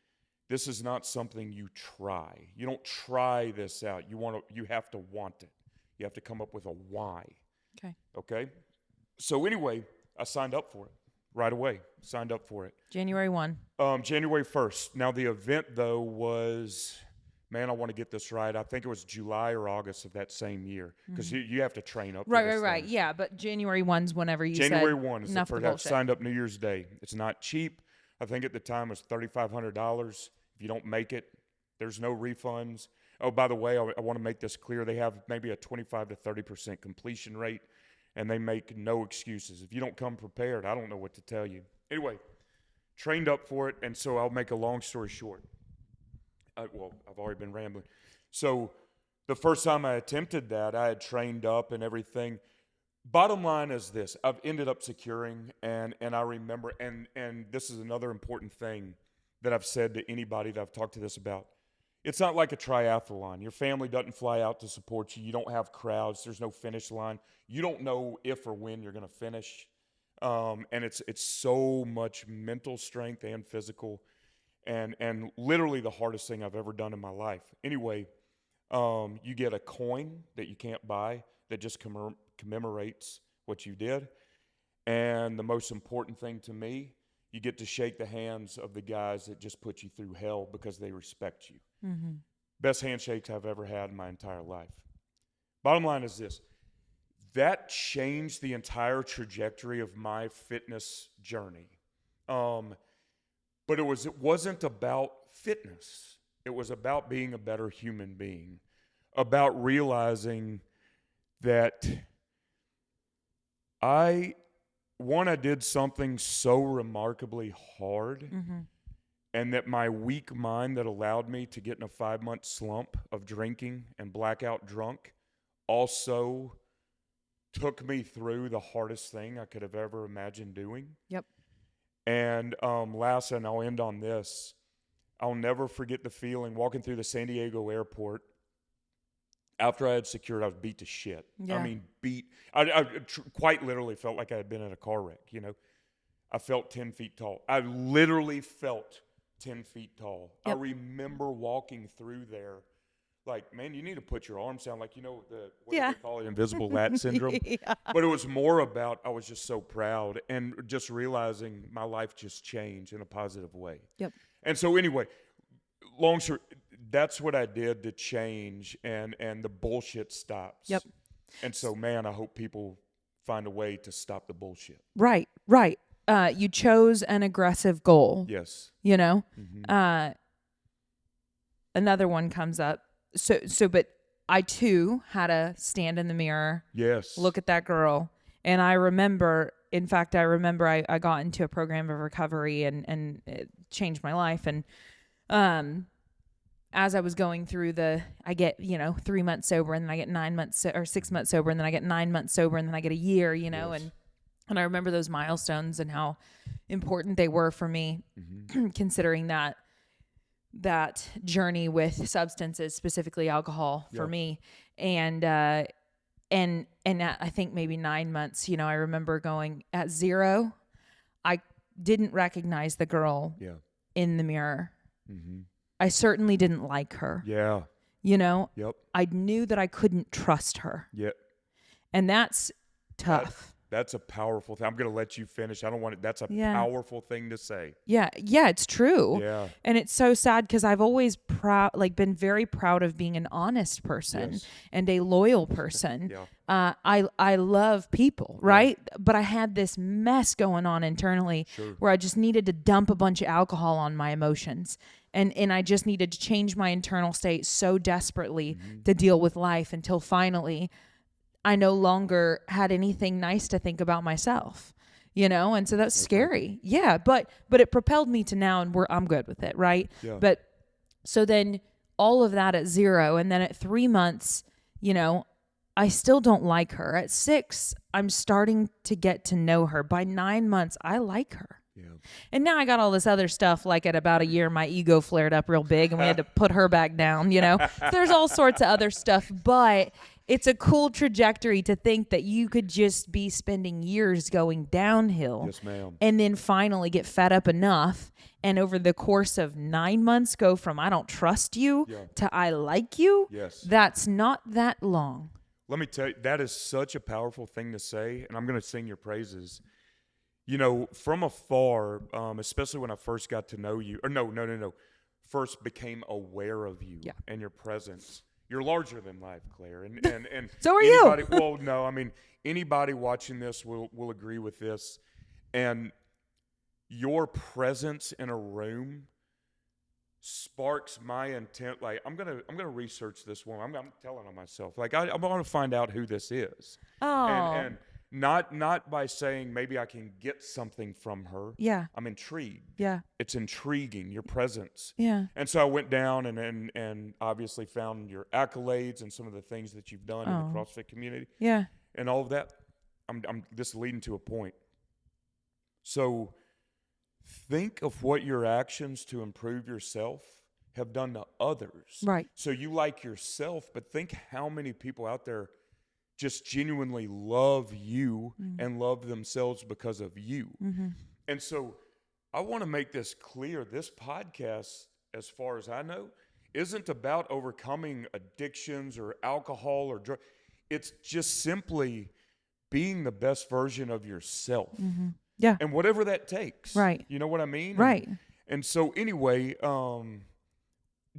this is not something you try. You don't try this out. You have to want it. You have to come up with a why. Okay? So anyway, I signed up for it right away. Signed up for it. January 1. January 1st. Now, the event, though, was, man, I want to get this right. I think it was July or August of that same year because you have to train up. Right. Yeah, but January 1's whenever you January said 1 is enough the first. of I signed up New Year's Day. It's not cheap. I think at the time it was $3,500. If you don't make it, there's no refunds. Oh, by the way, I want to make this clear. They have maybe a 25 to 30% completion rate, and they make no excuses. If you don't come prepared, I don't know what to tell you. Anyway, trained up for it, and so I'll make a long story short. I've already been rambling. So the first time I attempted that, I had trained up and everything. Bottom line is this. I've ended up securing, and I remember, and this is another important thing that I've said to anybody that I've talked to this about. It's not like a triathlon. Your family doesn't fly out to support you. You don't have crowds. There's no finish line. You don't know if or when you're going to finish. And it's so much mental strength and physical, and literally the hardest thing I've ever done in my life. Anyway, you get a coin that you can't buy that just commemorates what you did. And the most important thing to me, you get to shake the hands of the guys that just put you through hell because they respect you. Mm-hmm. Best handshakes I've ever had in my entire life. Bottom line is this. That changed the entire trajectory of my fitness journey. But it wasn't about fitness. It was about being a better human being, about realizing that I did something so remarkably hard, mm-hmm. and that my weak mind that allowed me to get in a 5-month slump of drinking and blackout drunk also took me through the hardest thing I could have ever imagined doing. Yep. And last, and I'll end on this, I'll never forget the feeling walking through the San Diego airport. After I had secured, I was beat to shit. Yeah. I mean, I quite literally felt like I had been in a car wreck, you know. I felt 10 feet tall. I literally felt 10 feet tall. Yep. I remember walking through there like, man, you need to put your arms down. Like, you know, what do they call it, invisible lat syndrome? Yeah. But it was more about I was just so proud and just realizing my life just changed in a positive way. Yep. And so anyway, long story, that's what I did to change, and the bullshit stops. Yep. And so, man, I hope people find a way to stop the bullshit. Right. You chose an aggressive goal. Yes. You know? Mm-hmm. Another one comes up. But I too had to stand in the mirror. Yes. Look at that girl. And I remember I got into a program of recovery and it changed my life. And, as I was going through I get, 3 months sober, and then I get 9 months or 6 months sober, and then I get 9 months sober, and then I get a year, yes. And I remember those milestones and how important they were for me, mm-hmm. considering that journey with substances, specifically alcohol, for me. And at, I think maybe 9 months, I remember going at 0. I didn't recognize the girl in the mirror. Mm-hmm. I certainly didn't like her. Yeah. Yep. I knew that I couldn't trust her. Yep. And that's tough. That's a powerful thing. I'm going to let you finish. I don't want it. That's a powerful thing to say. Yeah. Yeah, it's true. Yeah. And it's so sad because I've always been very proud of being an honest person and a loyal person. Yeah. I love people, right? Yeah. But I had this mess going on internally where I just needed to dump a bunch of alcohol on my emotions. And I just needed to change my internal state so desperately mm-hmm. to deal with life until finally I no longer had anything nice to think about myself, and so that's scary. Yeah. But it propelled me to now, and I'm good with it. Right. Yeah. But so then all of that at 0. And then at 3 months, I still don't like her. At 6, I'm starting to get to know her. By 9 months, I like her. Yeah. And now I got all this other stuff. Like at about a year, my ego flared up real big and we had to put her back down, There's all sorts of other stuff, but it's a cool trajectory to think that you could just be spending years going downhill. Yes, ma'am. And then finally get fed up enough. And over the course of 9 months, go from I don't trust you to I like you. Yes. That's not that long. Let me tell you, that is such a powerful thing to say. And I'm going to sing your praises. From afar, especially when I first got to know you, or no, first became aware of you and your presence. You're larger than life, Claire, and so are you. Well, no, I mean anybody watching this will agree with this, and your presence in a room sparks my intent. Like, I'm gonna research this woman. I'm telling on myself. Like, I want to find out who this is. Oh. And not by saying maybe I can get something from her. Yeah. I'm intrigued. Yeah. It's intriguing, your presence. Yeah. And so I went down and obviously found your accolades and some of the things that you've done in the CrossFit community. Yeah. And all of that. I'm just leading to a point. So think of what your actions to improve yourself have done to others. Right. So you like yourself, but think how many people out there just genuinely love you and love themselves because of you. Mm-hmm. And so I want to make this clear. This podcast, as far as I know, isn't about overcoming addictions or alcohol or drugs. It's just simply being the best version of yourself. Mm-hmm. Yeah. And whatever that takes. Right. You know what I mean? Right. And so anyway,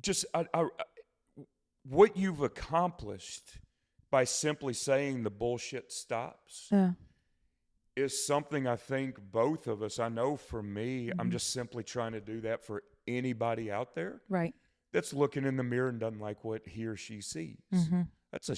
just what you've accomplished by simply saying the bullshit stops is something I think both of us, I know for me, I'm just simply trying to do that for anybody out there that's looking in the mirror and doesn't like what he or she sees. That's a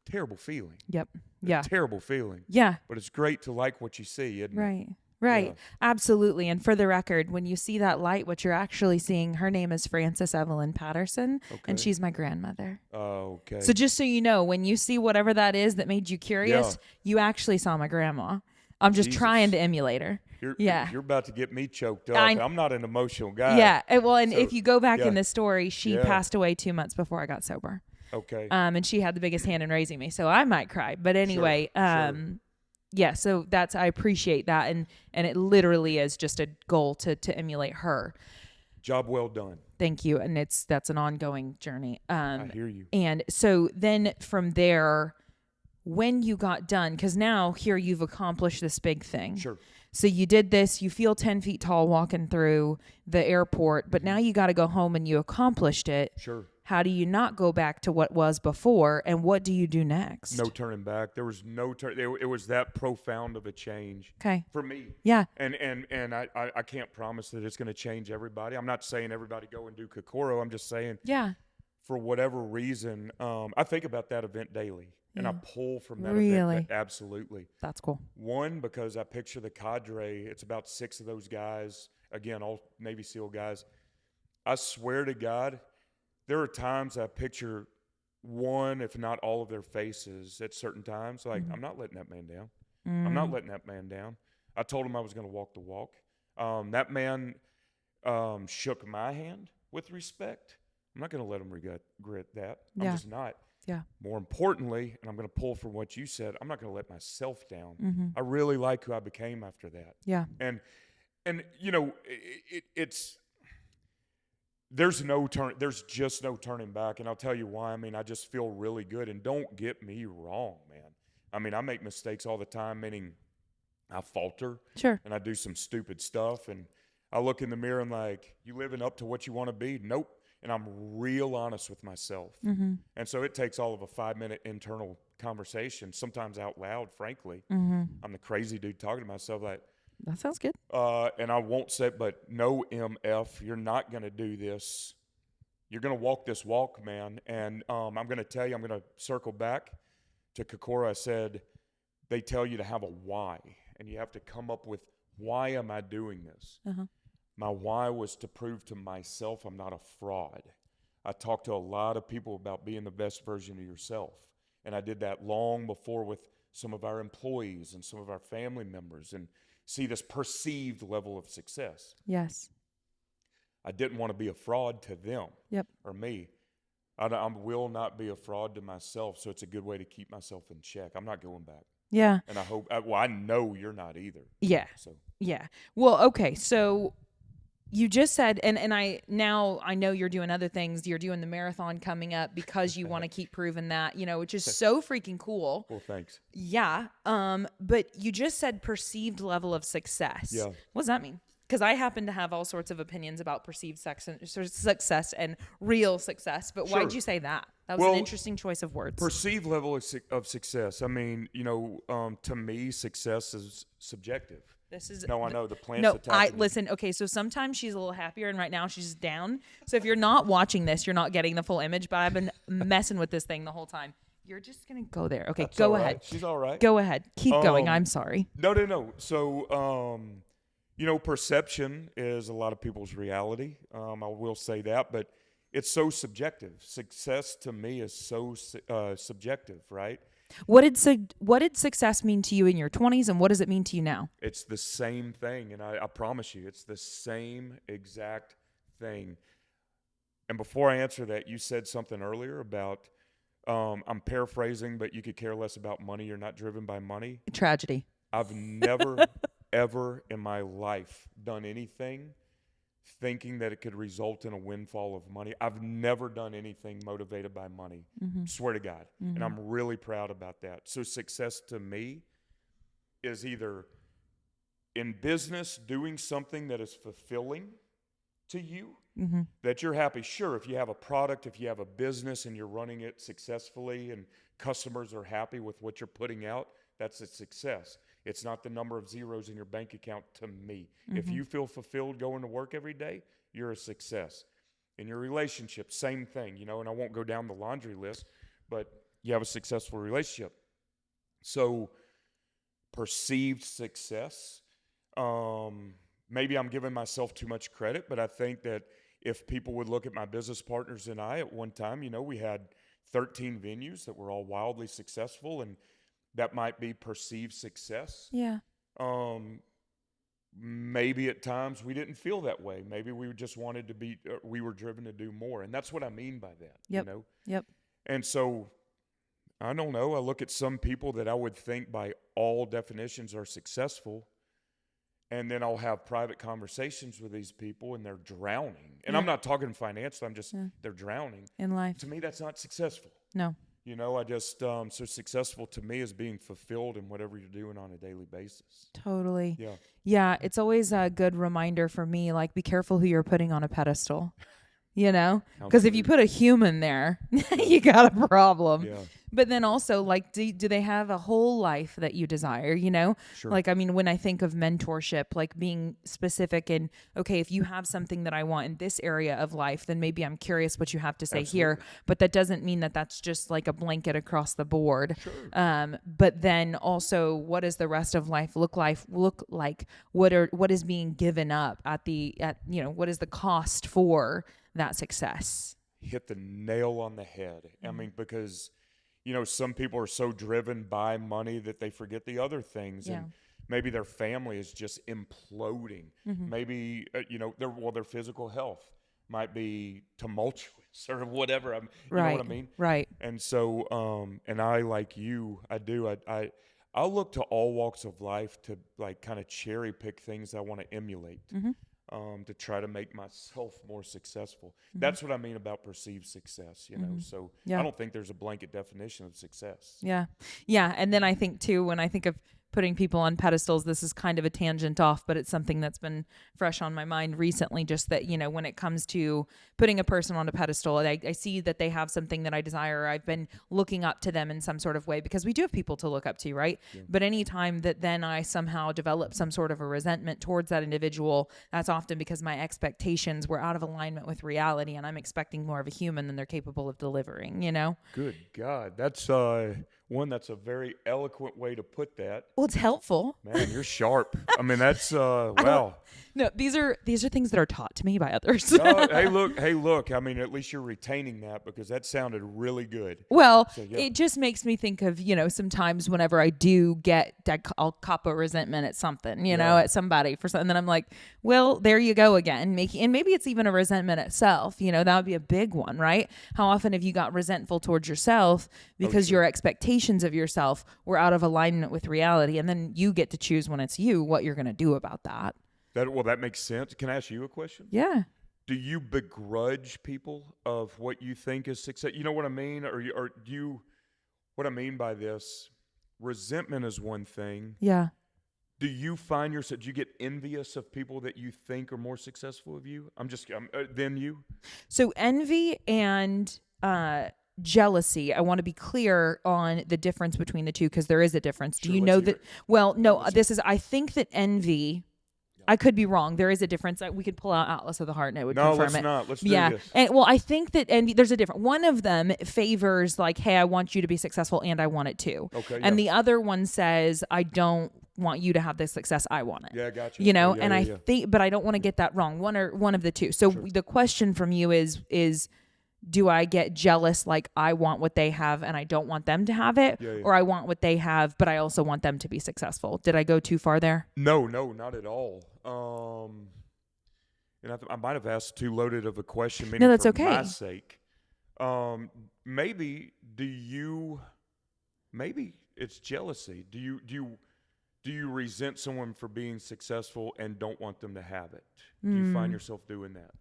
terrible feeling. Yep. Yeah. Terrible feeling. Yeah. But it's great to like what you see, isn't it? Right. Yeah. Absolutely. And for the record, when you see that light, what you're actually seeing, her name is Frances Evelyn Patterson, and she's my grandmother. Oh, okay. So just so you know, when you see whatever that is that made you curious, you actually saw my grandma. I'm just trying to emulate her. You're about to get me choked up. I'm not an emotional guy. Yeah. Well, and if you go back in the story, she passed away 2 months before I got sober. Okay. And she had the biggest hand in raising me, so I might cry. But anyway, yeah, so I appreciate that, and it literally is just a goal to emulate her. Job well done. Thank you, and that's an ongoing journey. I hear you. And so then from there, when you got done, because now here you've accomplished this big thing. Sure. So you did this, you feel 10 feet tall walking through the airport, but now you got to go home and you accomplished it. Sure. How do you not go back to what was before, and what do you do next? No turning back. There was no turn. It was that profound of a change. Okay. For me. Yeah. And I can't promise that it's going to change everybody. I'm not saying everybody go and do Koro. I'm just saying. Yeah. For whatever reason, I think about that event daily, and I pull from that Really? event. Absolutely. That's cool. One, because I picture the cadre. It's about 6 of those guys. Again, all Navy SEAL guys. I swear to God, there are times I picture one, if not all of their faces at certain times. Like, I'm not letting that man down. I'm not letting that man down. I told him I was going to walk the walk. That man shook my hand with respect. I'm not going to let him regret that. I'm just not. Yeah. More importantly, and I'm going to pull from what you said, I'm not going to let myself down. I really like who I became after that. Yeah. And you know, it's there's just no turning back, and I'll tell you why. I mean, I just feel really good, and don't get me wrong, man. I mean, I make mistakes all the time, meaning I falter. Sure. And I do some stupid stuff, and I look in the mirror and like, you living up to what you want to be? Nope. And I'm real honest with myself. And so it takes all of a 5-minute internal conversation, sometimes out loud, frankly. I'm the crazy dude talking to myself like, that sounds good. And I won't say, but no, MF, you're not going to do this. You're going to walk this walk, man. And I'm going to tell you, I'm going to circle back to Koro. I said, they tell you to have a why, and you have to come up with, why am I doing this? My why was to prove to myself I'm not a fraud. I talked to a lot of people about being the best version of yourself. And I did that long before with some of our employees and some of our family members, and see this perceived level of success. Yes. I didn't want to be a fraud to them or me. I will not be a fraud to myself, so it's a good way to keep myself in check. I'm not going back. Yeah. And I hope, I know you're not either. Yeah. So. Yeah. Well, okay. So you just said, and I know you're doing other things. You're doing the marathon coming up because you want to keep proving that, which is so freaking cool. Well, thanks. Yeah. But you just said perceived level of success. Yeah. What does that mean? Because I happen to have all sorts of opinions about perceived success and real success. But why did you say that? That was an interesting choice of words. Perceived level of success. I mean, to me, success is subjective. This is No, I know the plant's no. attacking me. Listen. Okay, so sometimes she's a little happier, and right now she's down. So if you're not watching this, you're not getting the full image. But I've been messing with this thing the whole time. You're just gonna go there. Okay, That's go all ahead. right. She's all right. Go ahead. Keep going. I'm sorry. No. So, perception is a lot of people's reality. I will say that, but it's so subjective. Success to me is so subjective, right? What did success mean to you in your 20s, and what does it mean to you now? It's the same thing, and I promise you, it's the same exact thing. And before I answer that, you said something earlier about, I'm paraphrasing, but you could care less about money. You're not driven by money. Tragedy. I've never, ever in my life done anything thinking that it could result in a windfall of money. I've never done anything motivated by money. Swear to God. And I'm really proud about that. So success to me is either in business doing something that is fulfilling to you, that you're happy. Sure, if you have a product, if you have a business and you're running it successfully and customers are happy with what you're putting out, that's a success. It's not the number of zeros in your bank account to me. If you feel fulfilled going to work every day, you're a success. In your relationship, same thing, and I won't go down the laundry list, but you have a successful relationship. So perceived success, maybe I'm giving myself too much credit, but I think that if people would look at my business partners and I at one time, we had 13 venues that were all wildly successful, and that might be perceived success. Yeah. Maybe at times we didn't feel that way. Maybe we just wanted to be, we were driven to do more. And that's what I mean by that. Yep. And so, I don't know. I look at some people that I would think by all definitions are successful. And then I'll have private conversations with these people and they're drowning. And I'm not talking financially. I'm just, they're drowning. In life. To me, that's not successful. No. I just, so successful to me is being fulfilled in whatever you're doing on a daily basis. Totally. Yeah. Yeah. It's always a good reminder for me, like, be careful who you're putting on a pedestal, because if you put a human there, you got a problem. Yeah. But then also, like, do they have a whole life that you desire, Sure. Like, I mean, when I think of mentorship, like being specific in, okay, if you have something that I want in this area of life, then maybe I'm curious what you have to say here. But that doesn't mean that that's just like a blanket across the board. Sure. But then also, what does the rest of life look like? What is being given up what is the cost for that success? Hit the nail on the head. I mean, because some people are so driven by money that they forget the other things. And maybe their family is just imploding. Maybe, their physical health might be tumultuous or whatever. You know what I mean? Right. And so, and I, like you, I'll look to all walks of life to like kind of cherry pick things I want to emulate. To try to make myself more successful. That's what I mean about perceived success, So I don't think there's a blanket definition of success. Yeah. And then I think too, when I think of putting people on pedestals, this is kind of a tangent off, but it's something that's been fresh on my mind recently, just that, when it comes to putting a person on a pedestal, I see that they have something that I desire. I've been looking up to them in some sort of way, because we do have people to look up to, right? Yeah. But anytime that then I somehow develop some sort of a resentment towards that individual, that's often because my expectations were out of alignment with reality, and I'm expecting more of a human than they're capable of delivering, Good God. That's that's a very eloquent way to put that. Well, it's helpful. Man, you're sharp. I mean, that's wow. No, these are things that are taught to me by others. Hey, look. I mean, at least you're retaining that, because that sounded really good. Well, it just makes me think of, sometimes whenever I do I'll cop a resentment at something, at somebody for something, and then I'm like, well, there you go again. And maybe it's even a resentment itself, that would be a big one, right? How often have you got resentful towards yourself because your expectations of yourself were out of alignment with reality, and then you get to choose when it's you what you're going to do about that. That makes sense. Can I ask you a question? Yeah. Do you begrudge people of what you think is success? You know what I mean? Or do you, what I mean by this, resentment is one thing. Yeah. Do you find yourself, do you get envious of people that you think are more successful than you? Than you? So envy and jealousy, I want to be clear on the difference between the two, because there is a difference. Do Sure, you let's know hear that? it. Well, no, I think that envy, I could be wrong. There is a difference. We could pull out Atlas of the Heart and it would No, confirm let's it. not. Let's do Yeah. this. And well, I think that envy, there's a different, one of them favors like, hey, I want you to be successful and I want it too. Okay. And the other one says, I don't want you to have the success, I want it. Yeah, gotcha. You know, Yeah, and yeah, I yeah. think, but I don't want to get that wrong. One of the two. So the question from you is do I get jealous like I want what they have and I don't want them to have it? Yeah, yeah. Or I want what they have, but I also want them to be successful? Did I go too far there? No, not at all. And I might have asked too loaded of a question. No, that's for okay. my sake. Maybe it's jealousy. Do you resent someone for being successful and don't want them to have it? Do you find yourself doing that?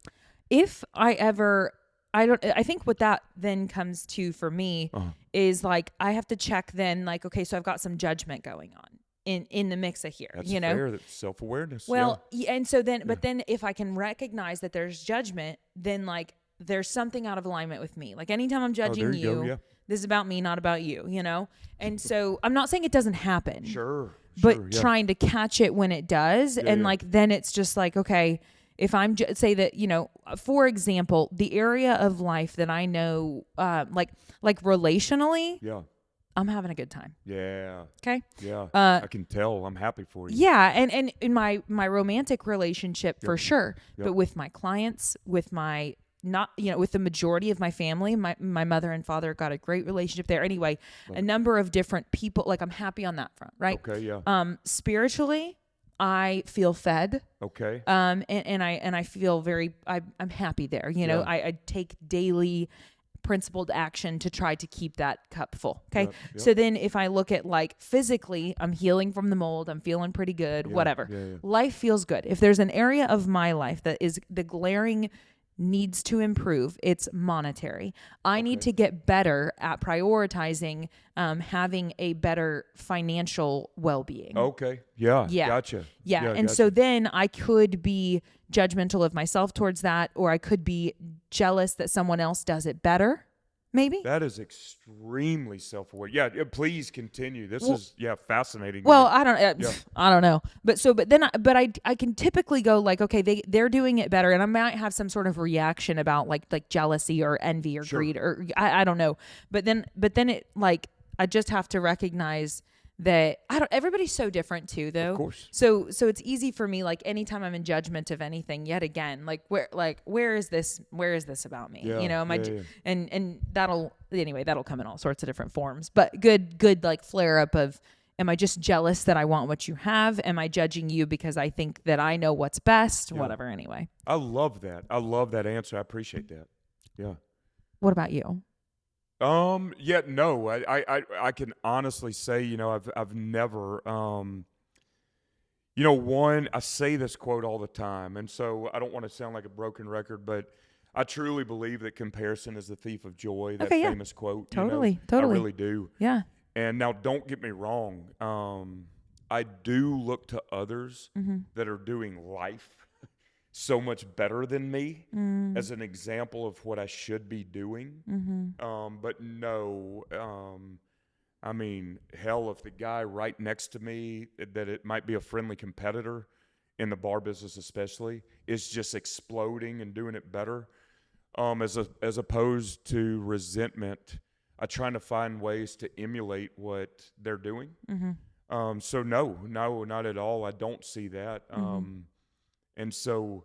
If I think what that then comes to for me is like, I have to check then, like, okay, so I've got some judgment going on in the mix of here, That's you know? fair. That's self-awareness. Well, and so then, but then if I can recognize that there's judgment, then like there's something out of alignment with me. Like anytime I'm judging there you go, yeah. this is about me, not about you, you know? And so I'm not saying it doesn't happen. Sure. But trying to catch it when it does. And like, then it's just like, okay, if I'm say that, you know, for example, the area of life that I know, like relationally, I'm having a good time. Yeah. Okay. Yeah. I can tell. I'm happy for you. Yeah. And in my romantic relationship for sure, but with my clients, with my, not, you know, with the majority of my family, my mother and father got a great relationship there. Anyway, a number of different people, like I'm happy on that front. Right. Okay. Yeah. Spiritually, I feel fed. Okay. And I feel I'm happy there. You know, I take daily principled action to try to keep that cup full. Okay. Yep. So then if I look at like physically, I'm healing from the mold. I'm feeling pretty good, whatever. Life feels good. If there's an area of my life that is the glaring needs to improve, it's monetary. I need to get better at prioritizing having a better financial well-being. Okay. Yeah. Gotcha. Yeah. And so then I could be judgmental of myself towards that, or I could be jealous that someone else does it better. Maybe. That is extremely self-aware. Yeah, please continue. This is fascinating. Well, I don't know. But I can typically go like, okay, they're doing it better, and I might have some sort of reaction about like jealousy or envy or greed, or I don't know. But then it, like, I just have to recognize that everybody's so different too, though. Of course. So it's easy for me, like anytime I'm in judgment of anything, yet again, where is this about me? Yeah, you know, and that'll come in all sorts of different forms, but good like flare up of, am I just jealous that I want what you have? Am I judging you because I think that I know what's best? Yeah. Whatever. Anyway. I love that. I love that answer. I appreciate that. Yeah. What about you? No, I can honestly say, you know, I've never, you know, I say this quote all the time, and so I don't want to sound like a broken record, but I truly believe that comparison is the thief of joy. That famous quote. Totally. You know? Totally. I really do. Yeah. And now don't get me wrong. I do look to others that are doing life so much better than me as an example of what I should be doing. But no, I mean, hell, if the guy right next to me, that it might be a friendly competitor in the bar business especially, is just exploding and doing it better, as opposed to resentment, I try to find ways to emulate what they're doing. So no, not at all. I don't see that. And so,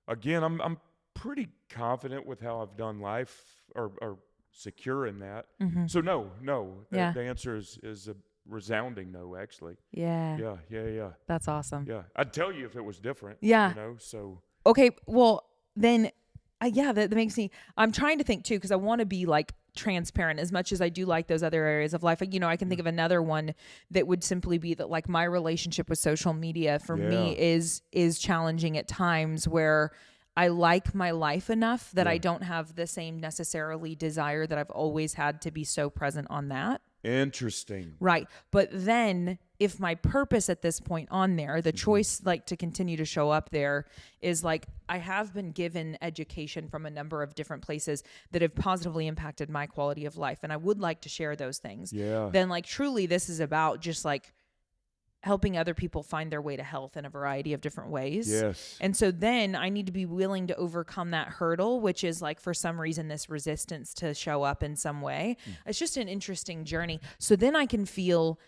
again, I'm pretty confident with how I've done life, or secure in that. So no. The answer is a resounding no, actually. Yeah. That's awesome. Yeah, I'd tell you if it was different. Yeah. You know, so. Okay, well, then, that makes me, I'm trying to think too, because I want to be like transparent as much as I do like those other areas of life. You know, I can think of another one that would simply be that, like, my relationship with social media for me is challenging at times, where I like my life enough that I don't have the same necessarily desire that I've always had to be so present on that. Interesting. Right. But then if my purpose at this point on there, the choice like to continue to show up there is like, I have been given education from a number of different places that have positively impacted my quality of life. And I would like to share those things. Yeah. Then like truly this is about just like helping other people find their way to health in a variety of different ways. Yes. And so then I need to be willing to overcome that hurdle, which is like, for some reason, this resistance to show up in some way. It's just an interesting journey. So then I can feel,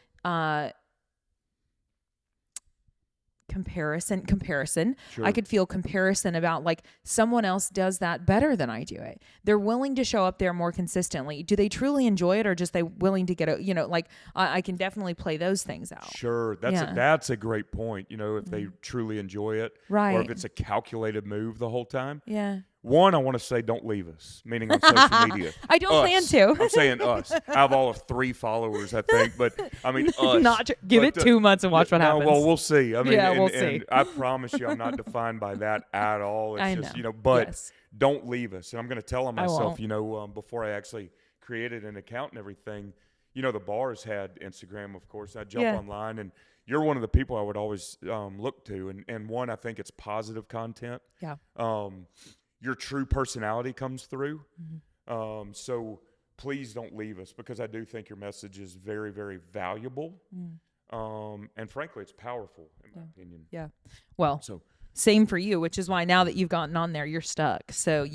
comparison. Sure. I could feel comparison about like someone else does that better than I do it. They're willing to show up there more consistently. Do they truly enjoy it, or just they willing to get a, like I can definitely play those things out. Sure. That's a great point. If they truly enjoy it, Right. or if it's a calculated move the whole time. Yeah. One, I want to say don't leave us, meaning on social media. I don't plan to. I'm saying us. I have all of 3 followers, I think, but I mean us. Give it 2 months and watch what happens. Well, we'll see. I mean, we'll and see. I promise you, I'm not defined by that at all. It's I just, know. but Yes. don't leave us. And I'm going to tell on myself, won't. before I actually created an account and everything, the bars had Instagram, of course. I jump online, and you're one of the people I would always look to. And one, I think it's positive content. Yeah. Your true personality comes through. So please don't leave us, because I do think your message is very, very valuable. And frankly, it's powerful in my opinion. Yeah. Well, So same for you, which is why now that you've gotten on there, you're stuck. So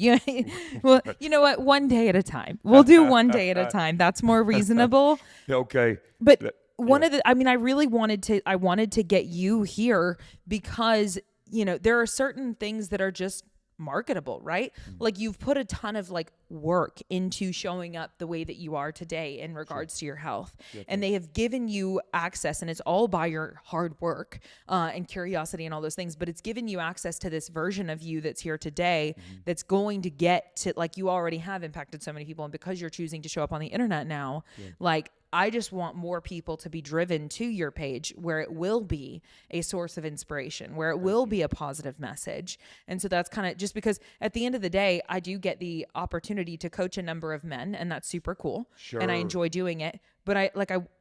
well, you know what? One day at a time. We'll do one day at a time. That's more reasonable. okay. But I really wanted to get you here because, there are certain things that are just marketable, right? Like you've put a ton of like work into showing up the way that you are today in regards to your health. And they have given you access, and it's all by your hard work and curiosity and all those things, but it's given you access to this version of you that's here today that's going to get to, like, you already have impacted so many people. And because you're choosing to show up on the internet now, like, I just want more people to be driven to your page where it will be a source of inspiration, where it will be a positive message. And so that's kind of just because at the end of the day, I do get the opportunity to coach a number of men, and that's super cool. Sure. And I enjoy doing it. But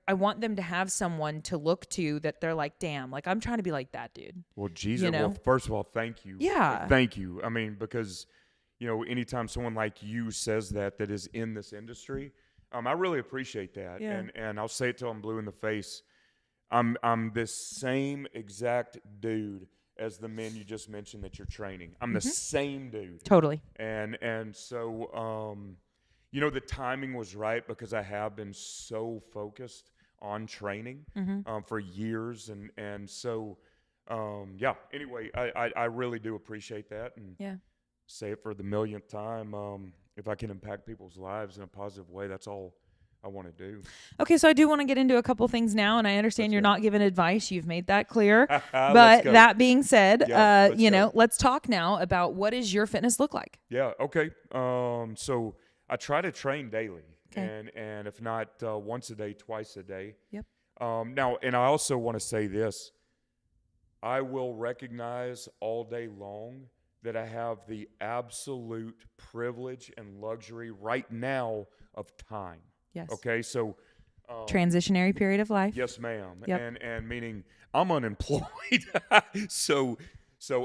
I want them to have someone to look to that they're like, damn, like I'm trying to be like that dude. Well, Jesus, well, first of all, thank you. Yeah. Thank you. I mean, because, anytime someone like you says that is in this industry, I really appreciate that. Yeah. And I'll say it till I'm blue in the face. I'm this same exact dude as the men you just mentioned that you're training. I'm the same dude. Totally. And so, the timing was right, because I have been so focused on training for years. And so, anyway, I really do appreciate that. And say it for the millionth time. If I can impact people's lives in a positive way, that's all I want to do. Okay, so I do want to get into a couple things now, and I understand you're not giving advice. You've made that clear. But that being said, let's talk now about what does your fitness look like? Yeah, okay. So I try to train daily, and if not once a day, twice a day. Yep. Now, and I also want to say this. I will recognize all day long that I have the absolute privilege and luxury right now of time. Yes. Okay, so transitionary period of life. Yes, ma'am. Yep. And meaning I'm unemployed. so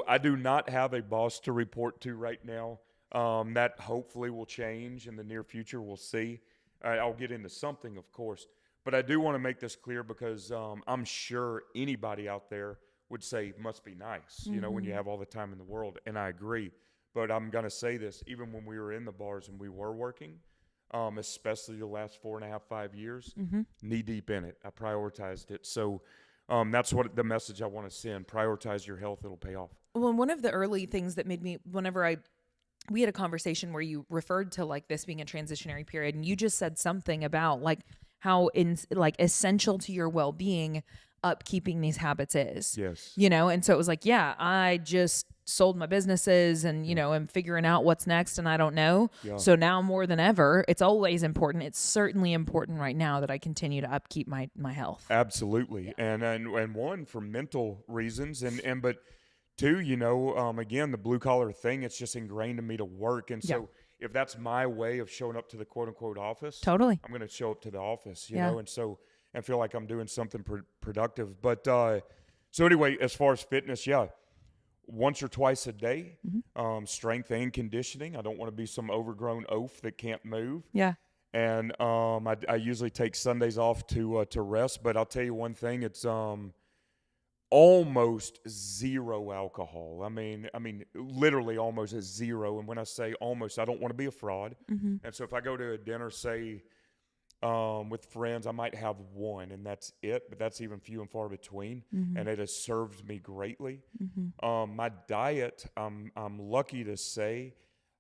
I do not have a boss to report to right now. That hopefully will change in the near future. We'll see. I'll get into something, of course, but I do want to make this clear, because I'm sure anybody out there would say must be nice, when you have all the time in the world. And I agree. But I'm going to say this, even when we were in the bars and we were working, especially the last 4.5, 5 years, knee deep in it. I prioritized it. So that's what the message I want to send. Prioritize your health. It'll pay off. Well, one of the early things that made me, we had a conversation where you referred to like this being a transitionary period, and you just said something about like how essential to your well-being upkeeping these habits is. Yes. And so it was like, I just sold my businesses and, I'm figuring out what's next, and I don't know. Yeah. So now more than ever, it's always important. It's certainly important right now that I continue to upkeep my health. Absolutely. Yeah. And one, for mental reasons, but two, again, the blue collar thing, it's just ingrained in me to work. And so if that's my way of showing up to the quote unquote office, totally, I'm going to show up to the office, you know? And so and feel like I'm doing something productive. But so anyway, as far as fitness, yeah, once or twice a day, strength and conditioning. I don't want to be some overgrown oaf that can't move. Yeah. And I usually take Sundays off to rest. But I'll tell you one thing: it's almost zero alcohol. I mean, literally almost a zero. And when I say almost, I don't want to be a fraud. And so if I go to a dinner, say, with friends, I might have one, and that's it. But that's even few and far between, and it has served me greatly. My diet, I'm lucky to say,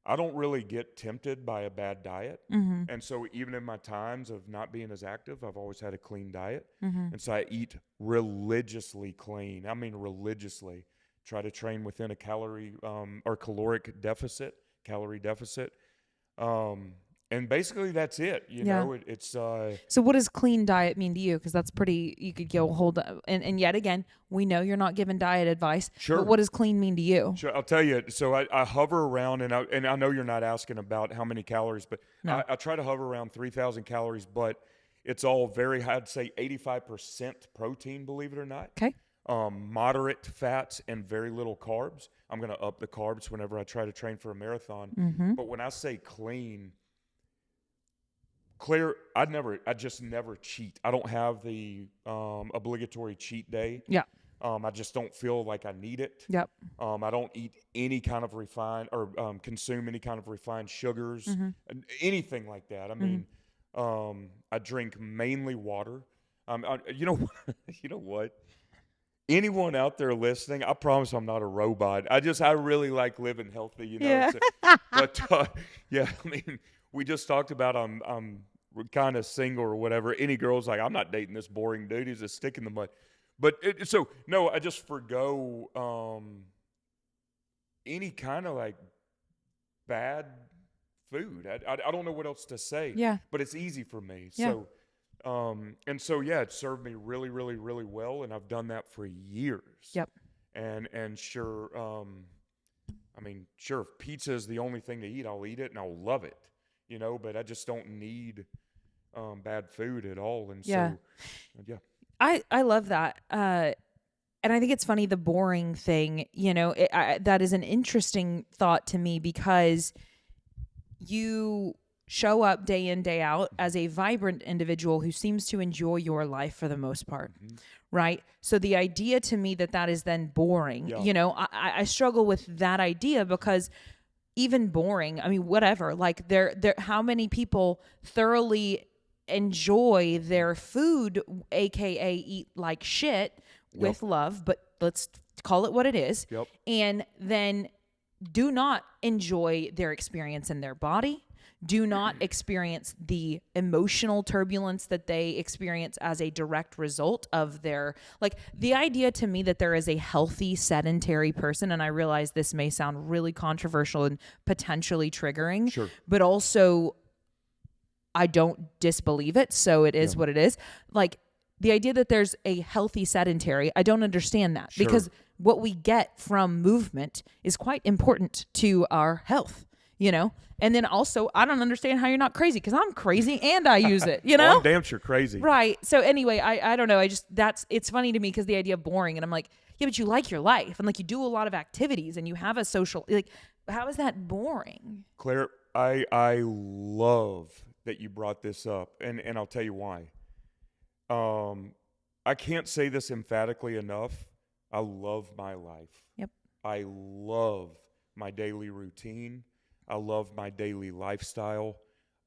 I don't really get tempted by a bad diet. And so even in my times of not being as active, I've always had a clean diet. And so I eat religiously clean. I mean, religiously. Try to train within a calorie deficit. And basically that's it. You know, it's So what does clean diet mean to you? Because that's pretty, you could go hold, and yet again, we know you're not giving diet advice. Sure. But what does clean mean to you? Sure, I'll tell you. So I hover around, and I know you're not asking about how many calories, but No. I try to hover around 3,000 calories, but it's all very high. I'd say 85% protein, believe it or not. Okay. Moderate fats and very little carbs. I'm going to up the carbs whenever I try to train for a marathon. But when I say clean, Claire, I just never cheat. I don't have the obligatory cheat day. Yeah. I just don't feel like I need it. Yep. I don't eat any kind of refined or consume any kind of refined sugars, anything like that. I mean, I drink mainly water. You know what? Anyone out there listening, I promise I'm not a robot. I really like living healthy, you know. Yeah. But yeah, I mean, we just talked about I'm kind of single or whatever. Any girl's like, I'm not dating this boring dude. He's a stick in the mud. But so no, I just forgo any kind of like bad food. I don't know what else to say. Yeah. But it's easy for me. Yeah. So and so yeah, it served me really, really, really well, and I've done that for years. Yep. And sure, I mean, sure, if pizza is the only thing to eat, I'll eat it and I'll love it, you know. But I just don't need bad food at all. And Yeah. so yeah. I love that. And I think it's funny, the boring thing, you know, that is an interesting thought to me, because you show up day in, day out as a vibrant individual who seems to enjoy your life for the most part. Right. So the idea to me that is then boring, you know, I struggle with that idea, because even boring, I mean, whatever, like how many people thoroughly enjoy their food, aka eat like shit with love, but let's call it what it is. Yep. And then do not enjoy their experience in their body, do not experience the emotional turbulence that they experience as a direct result of their, like, the idea to me that there is a healthy sedentary person, and I realize this may sound really controversial and potentially triggering, Sure. but also I don't disbelieve it, so it is what it is. Like, the idea that there's a healthy sedentary, I don't understand that, Sure. because what we get from movement is quite important to our health, you know? And then also, I don't understand how you're not crazy, because I'm crazy and I use it, you know? Well, I'm damn sure crazy. Right. So anyway, I don't know. It's funny to me, because the idea of boring, and I'm like, yeah, but you like your life, and like you do a lot of activities, and you have a social, like, how is that boring? Claire, I love that you brought this up, and I'll tell you why. I can't say this emphatically enough. I love my life. Yep. I love my daily routine. I love my daily lifestyle.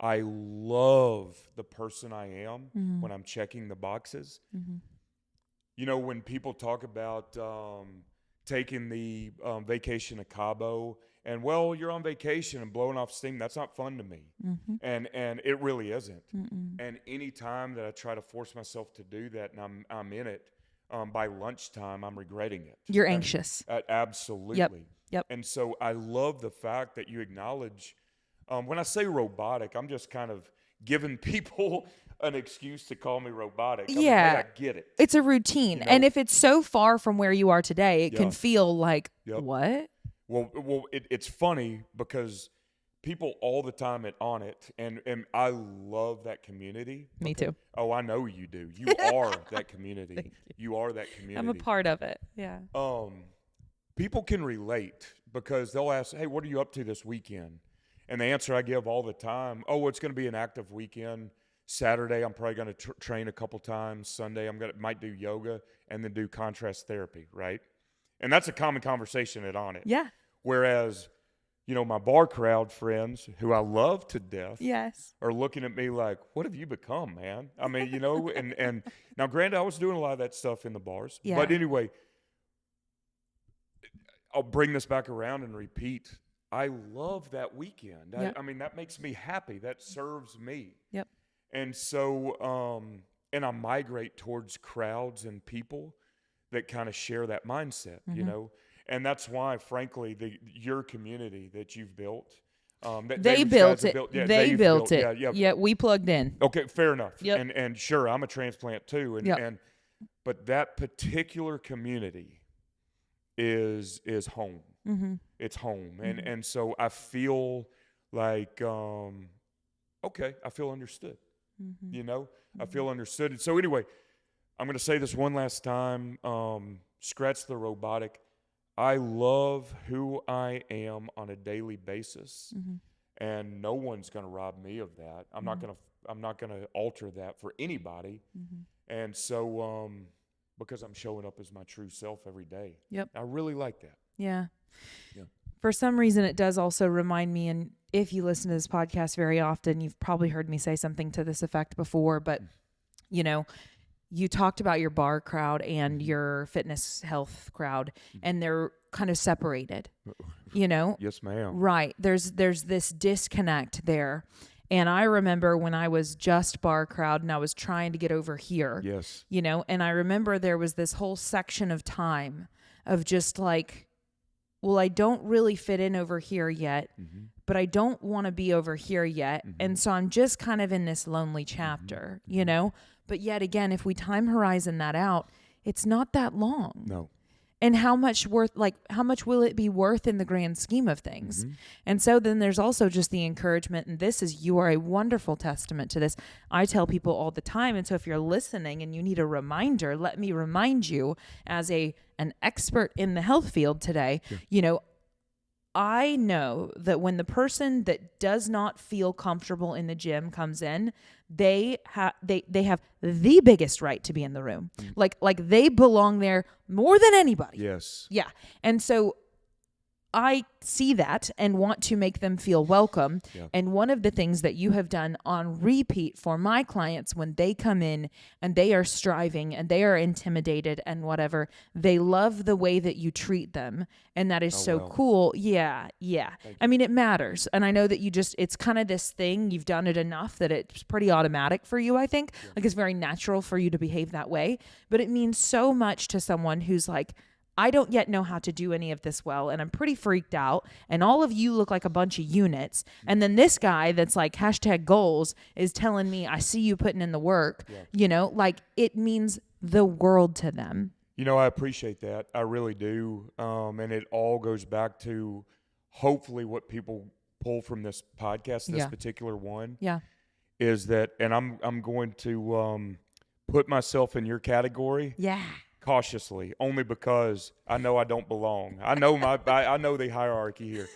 I love the person I am when I'm checking the boxes. You know, when people talk about taking the vacation to Cabo, and, well, you're on vacation and blowing off steam, that's not fun to me. And it really isn't. And any time that I try to force myself to do that and I'm in it, by lunchtime, I'm regretting it. You're anxious. Absolutely. Yep. And so I love the fact that you acknowledge, when I say robotic, I'm just kind of giving people an excuse to call me robotic. I mean, hey, I get it. It's a routine. You know? And if it's so far from where you are today, it can feel like, Yep. what? Well, it's funny because people all the time on it, and I love that community. Me too. Oh, I know you do. You are that community. Thank You are that community. I'm a part of it. Yeah. People can relate because they'll ask, hey, what are you up to this weekend? And the answer I give all the time, oh, it's going to be an active weekend. Saturday, I'm probably going to train a couple times. Sunday, might do yoga and then do contrast therapy, right? And that's a common conversation at On It. Yeah. Whereas, my bar crowd friends, who I love to death, Yes, are looking at me like, what have you become, man? I mean, and now, granted, I was doing a lot of that stuff in the bars. Yeah. But anyway, I'll bring this back around and repeat. I love that weekend. Yep. I mean, that makes me happy. That serves me. Yep. And so, and I migrate towards crowds and people that kind of share that mindset, And that's why, frankly, your community that you've built, they built it. Yeah, they built it. Yeah, yeah. Yeah, we plugged in. Okay, fair enough. Yep. And sure, I'm a transplant too. But that particular community is home. Mm-hmm. It's home. Mm-hmm. And so I feel like, okay, I feel understood. Mm-hmm. I feel understood. And so anyway, I'm going to say this one last time. Scratch the robotic. I love who I am on a daily basis, and no one's going to rob me of that. I'm not going to alter that for anybody. And so, because I'm showing up as my true self every day. Yep. I really like that. Yeah. Yeah. For some reason, it does also remind me, and if you listen to this podcast very often, you've probably heard me say something to this effect before, but, you talked about your bar crowd and your fitness health crowd, and they're kind of separated, Yes, ma'am. Right. There's this disconnect there. And I remember when I was just bar crowd and I was trying to get over here, Yes. And I remember there was this whole section of time of just like, well, I don't really fit in over here yet, but I don't want to be over here yet. And so I'm just kind of in this lonely chapter, But yet again, if we time horizon that out, it's not that long. No. And how much will it be worth in the grand scheme of things? And so then there's also just the encouragement, and you are a wonderful testament to this. I tell people all the time, and so if you're listening and you need a reminder, let me remind you as an expert in the health field today, I know that when the person that does not feel comfortable in the gym comes in, they have the biggest right to be in the room. Like they belong there more than anybody. Yes. Yeah. And so I see that and want to make them feel welcome. Yeah. And one of the things that you have done on repeat for my clients when they come in and they are striving and they are intimidated and whatever, they love the way that you treat them. And that is cool. Yeah. Yeah. I mean, it matters. And I know that it's kind of this thing. You've done it enough that it's pretty automatic for you, I think. Yeah. Like it's very natural for you to behave that way. But it means so much to someone who's like, I don't yet know how to do any of this well, and I'm pretty freaked out, and all of you look like a bunch of units. And then this guy that's like #goals is telling me, I see you putting in the work, it means the world to them. I appreciate that. I really do. And it all goes back to hopefully what people pull from this podcast, this particular one, is that, and I'm going to put myself in your category. Yeah. Cautiously, only because I know I don't belong. I know I know the hierarchy here,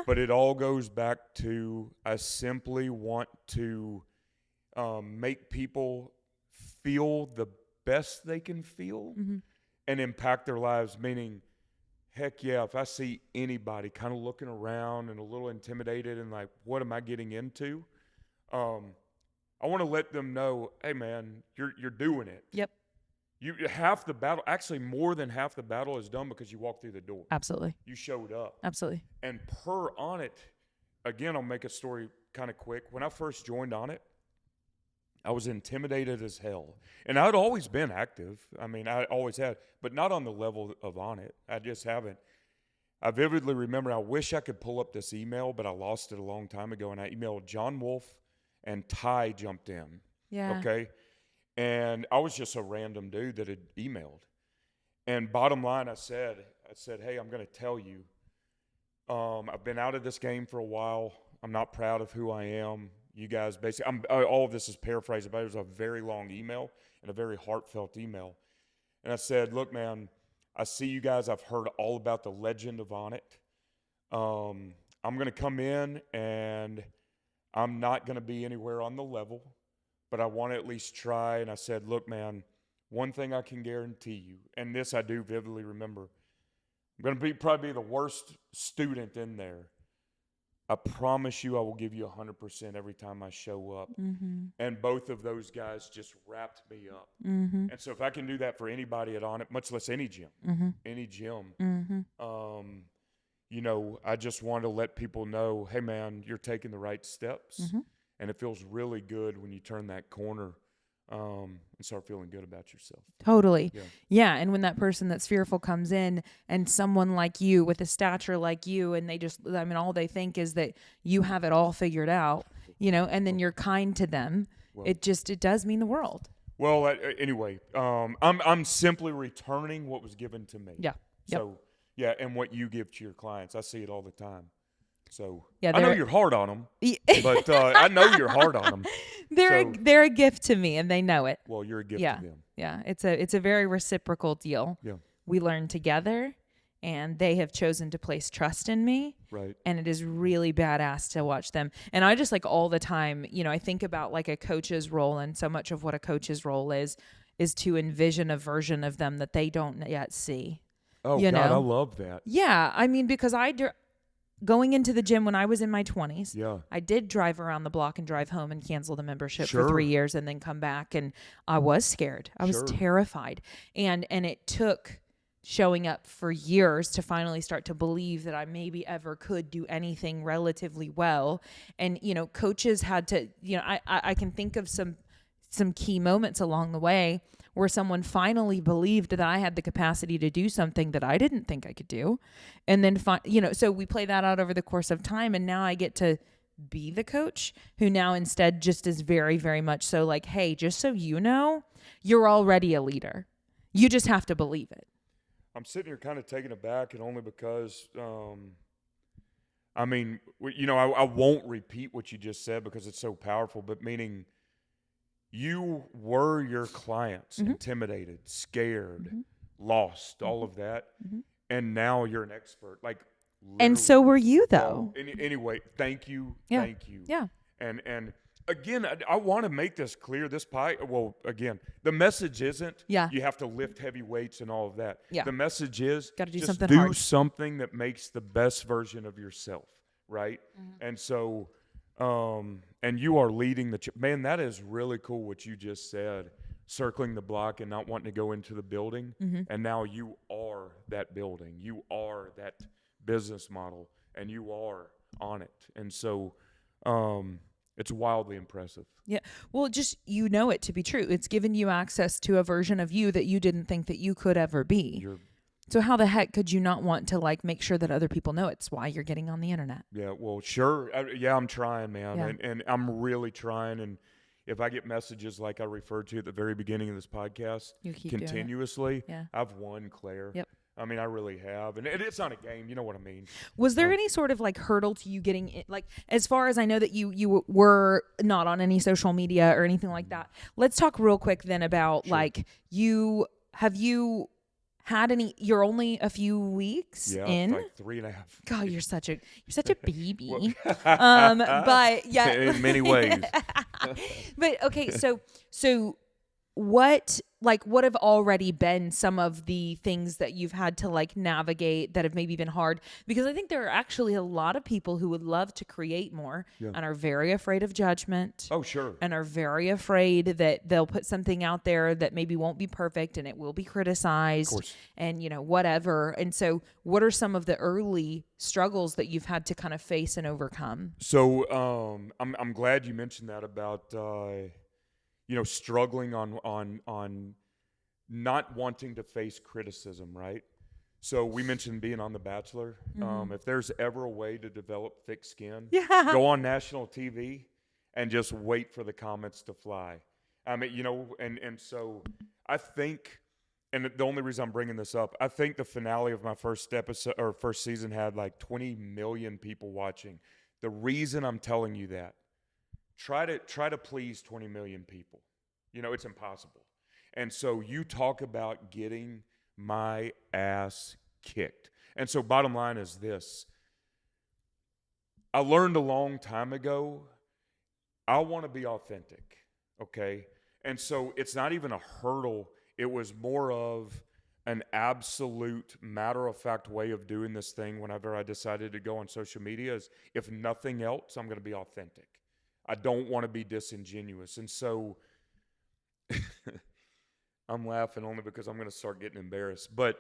but it all goes back to I simply want to make people feel the best they can feel and impact their lives. Meaning, heck yeah, if I see anybody kind of looking around and a little intimidated and like, what am I getting into? I want to let them know, hey man, you're doing it. Yep. Half the battle, actually more than half the battle is done because you walked through the door. Absolutely. You showed up. Absolutely. And per On It, again, I'll make a story kind of quick. When I first joined On It, I was intimidated as hell. And I'd always been active. I mean, I always had, but not on the level of On It. I just haven't. I vividly remember, I wish I could pull up this email, but I lost it a long time ago. And I emailed John Wolf, and Ty jumped in. Yeah. Okay. And I was just a random dude that had emailed. And bottom line, I said, hey, I'm going to tell you, I've been out of this game for a while. I'm not proud of who I am. You guys basically, all of this is paraphrased, but it was a very long email and a very heartfelt email. And I said, look, man, I see you guys. I've heard all about the legend of On It. I'm going to come in, and I'm not going to be anywhere on the level, but I want to at least try. And I said, look, man, one thing I can guarantee you, and this I do vividly remember, I'm going to probably be the worst student in there. I promise you I will give you 100% every time I show up. Mm-hmm. And both of those guys just wrapped me up. Mm-hmm. And so if I can do that for anybody at On It, much less any gym, Mm-hmm. you know, I just want to let people know, hey, man, you're taking the right steps. Mm-hmm. And it feels really good when you turn that corner and start feeling good about yourself. Totally. Yeah. Yeah. And when that person that's fearful comes in and someone like you with a stature like you, and they just, I mean, all they think is that you have it all figured out, you know, and then you're kind to them. Well, it does mean the world. Well, anyway, I'm simply returning what was given to me. Yeah. Yep. So, yeah, and what you give to your clients. I see it all the time. So, Yeah, I know you're hard on them, but I know you're hard on them. They're a gift to me, and they know it. Well, you're a gift Yeah. to them. Yeah. It's a very reciprocal deal. Yeah. We learn together, and they have chosen to place trust in me. Right. And it is really badass to watch them. And I just like all the time, you know, I think about like a coach's role, and so much of what a coach's role is to envision a version of them that they don't yet see. Oh, you God, know? I love that. Yeah. I mean, because going into the gym when I was in my 20s, Yeah. I did drive around the block and drive home and cancel the membership Sure. for 3 years and then come back. And I was scared. I was Sure. terrified. And it took showing up for years to finally start to believe that I maybe ever could do anything relatively well. And, you know, coaches had to, you know, I can think of some key moments along the way where someone finally believed that I had the capacity to do something that I didn't think I could do. And then, you know, so we play that out over the course of time. And now I get to be the coach who now instead just is very, very much so like, hey, just so you know, you're already a leader. You just have to believe it. I'm sitting here kind of taken aback, and only because, I mean, you know, I won't repeat what you just said because it's so powerful, but meaning you were your clients intimidated, scared, lost, all of that, and now you're an expert. Like, and so were you, though. Anyway, thank you, Yeah. thank you. Yeah. And again, I want to make this clear. Again, the message isn't you have to lift heavy weights and all of that. Yeah. The message is Gotta do just something do hard. something that makes the best version of yourself, right? And so, and you are leading man, that is really cool what you just said, circling the block and not wanting to go into the building. And now you are that building. You are that business model, and you are on it. And so, it's wildly impressive. Yeah. Well, just, you know it to be true. It's given you access to a version of you that you didn't think that you could ever be. So how the heck could you not want to like make sure that other people know it's why you're getting on the internet? Yeah, well, sure. I'm trying, man. Yeah. And I'm really trying. And if I get messages like I referred to at the very beginning of this podcast You keep doing it. continuously, Yeah. I've won, Claire. Yep. I mean, I really have. And it's not a game. You know what I mean? Was there any sort of like hurdle to you getting it? Like, as far as I know that you were not on any social media or anything like that. Let's talk real quick then about like have you had any, you're only a few weeks in? Like 3.5. God, you're such a baby. But yeah. In many ways. But okay, so what have already been some of the things that you've had to like navigate that have maybe been hard? Because I think there are actually a lot of people who would love to create more and are very afraid of judgment. Oh, sure. And are very afraid that they'll put something out there that maybe won't be perfect and it will be criticized. Of course. And, you know, whatever. And so what are some of the early struggles that you've had to kind of face and overcome? So I'm glad you mentioned that about you know, struggling on not wanting to face criticism, right? So we mentioned being on The Bachelor. If there's ever a way to develop thick skin, go on national TV and just wait for the comments to fly. I mean, you know, and so I think and the only reason I'm bringing this up, I think the finale of my first episode or first season had like 20 million people watching. The reason I'm telling you that, try to please 20 million people. It's impossible. And so you talk about getting my ass kicked. And so bottom line is this. I learned a long time ago, I want to be authentic, okay? And so it's not even a hurdle. It was more of an absolute matter-of-fact way of doing this thing whenever I decided to go on social media is, if nothing else, I'm going to be authentic. I don't want to be disingenuous. And so I'm laughing only because I'm going to start getting embarrassed. But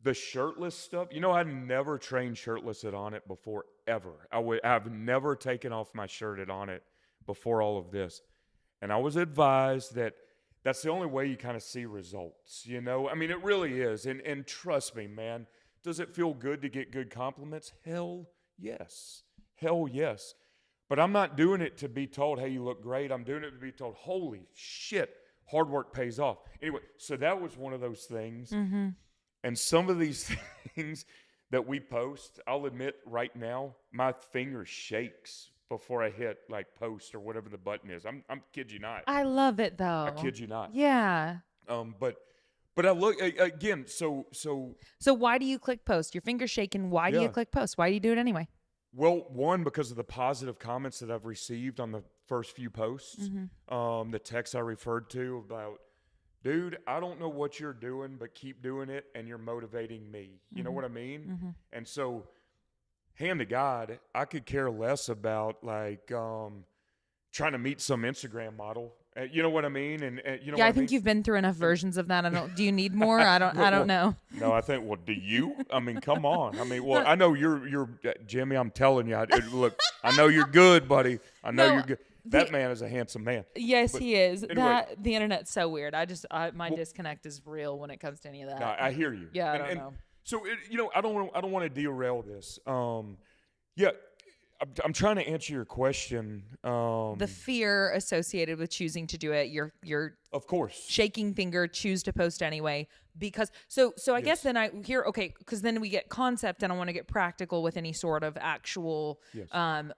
the shirtless stuff, I've never trained shirtless at On It before, ever. I've never taken off my shirt at On It before all of this. And I was advised that that's the only way you kind of see results, I mean, it really is. And trust me, man, does it feel good to get good compliments? Hell yes. Hell yes. But I'm not doing it to be told, hey, you look great. I'm doing it to be told, holy shit, hard work pays off. Anyway, so that was one of those things. Mm-hmm. And some of these things that we post, I'll admit right now, my finger shakes before I hit like post or whatever the button is. I'm kid you not. I love it though. I kid you not. Yeah. But I look again. So why do you click post? Your finger's shaking. Why do you click post? Why do you do it anyway? Well, one, because of the positive comments that I've received on the first few posts, the text I referred to about, dude, I don't know what you're doing, but keep doing it, and you're motivating me. You know what I mean? Mm-hmm. And so, hand to God, I could care less about like trying to meet some Instagram model. You know what I mean? And I think you've been through enough versions of that. Do you need more? I don't know. No, I think. Well, do you? I mean, come on. I mean, well, I know you're Jimmy. I'm telling you. Look, I know you're good, buddy. I know you're good. That man is a handsome man. Yes, he is. Anyway, the internet's so weird. My disconnect is real when it comes to any of that. No, I hear you. Yeah, I don't know. So I don't want to derail this. Yeah. I'm trying to answer your question. The fear associated with choosing to do it, your of course shaking finger, choose to post anyway. Because so I guess then because then we get concept, and I want to get practical with any sort of actual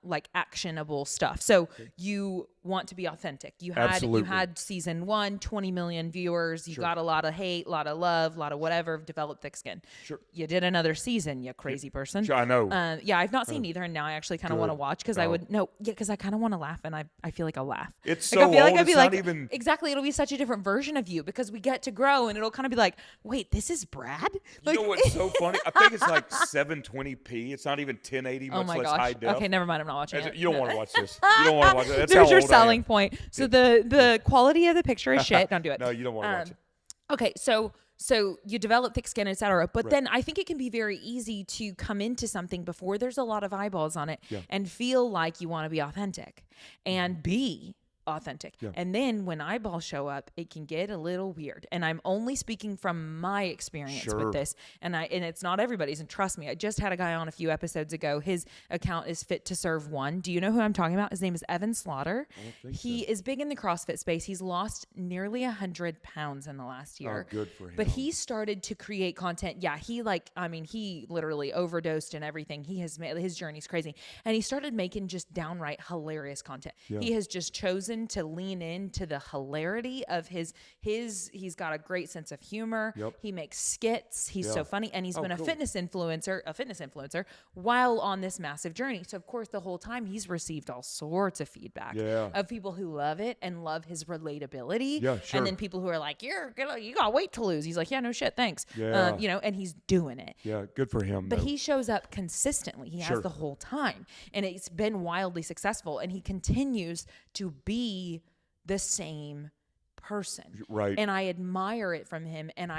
like actionable stuff. So you want to be authentic. You had season 1, 20 million viewers. You got a lot of hate, a lot of love, a lot of whatever. Developed thick skin. Sure. You did another season, you crazy person. Sure, I know. I've not seen either, and now I actually kind of want to watch because because I kind of want to laugh, and I feel like I'll laugh. It's so old. I'd be like, exactly. It'll be such a different version of you because we get to grow, and it'll kind of be like, wait, this is Brad? You know what's so funny? I think it's like 720p. It's not even 1080, much less high def. Okay, never mind. I'm not watching it. You don't want to watch this. You don't want to watch it. That's There's your selling point. So the quality of the picture is shit. Don't do it. No, you don't want to watch it. Okay, so you develop thick skin, etc. But then I think it can be very easy to come into something before there's a lot of eyeballs on it and feel like you want to be authentic and be authentic. And then when eyeballs show up, it can get a little weird. And I'm only speaking from my experience with this. And it's not everybody's. And trust me, I just had a guy on a few episodes ago. His account is Fit to Serve 1. Do you know who I'm talking about? His name is Evan Slaughter. He is big in the CrossFit space. He's lost nearly 100 pounds in the last year. Oh, good for him. But he started to create content. Yeah, he literally overdosed and everything. He has made his journey's crazy. And he started making just downright hilarious content. He has just chosen to lean into the hilarity of his he's got a great sense of humor. He makes skits. He's so funny, and he's been a fitness influencer while on this massive journey. So of course the whole time he's received all sorts of feedback of people who love it and love his relatability. And then people who are like, you got weight to lose. He's like, yeah, no shit, thanks. And he's doing it. Yeah, good for him. But he shows up consistently. He has the whole time, and it's been wildly successful, and he continues to be the same person. Right. And I admire it from him. And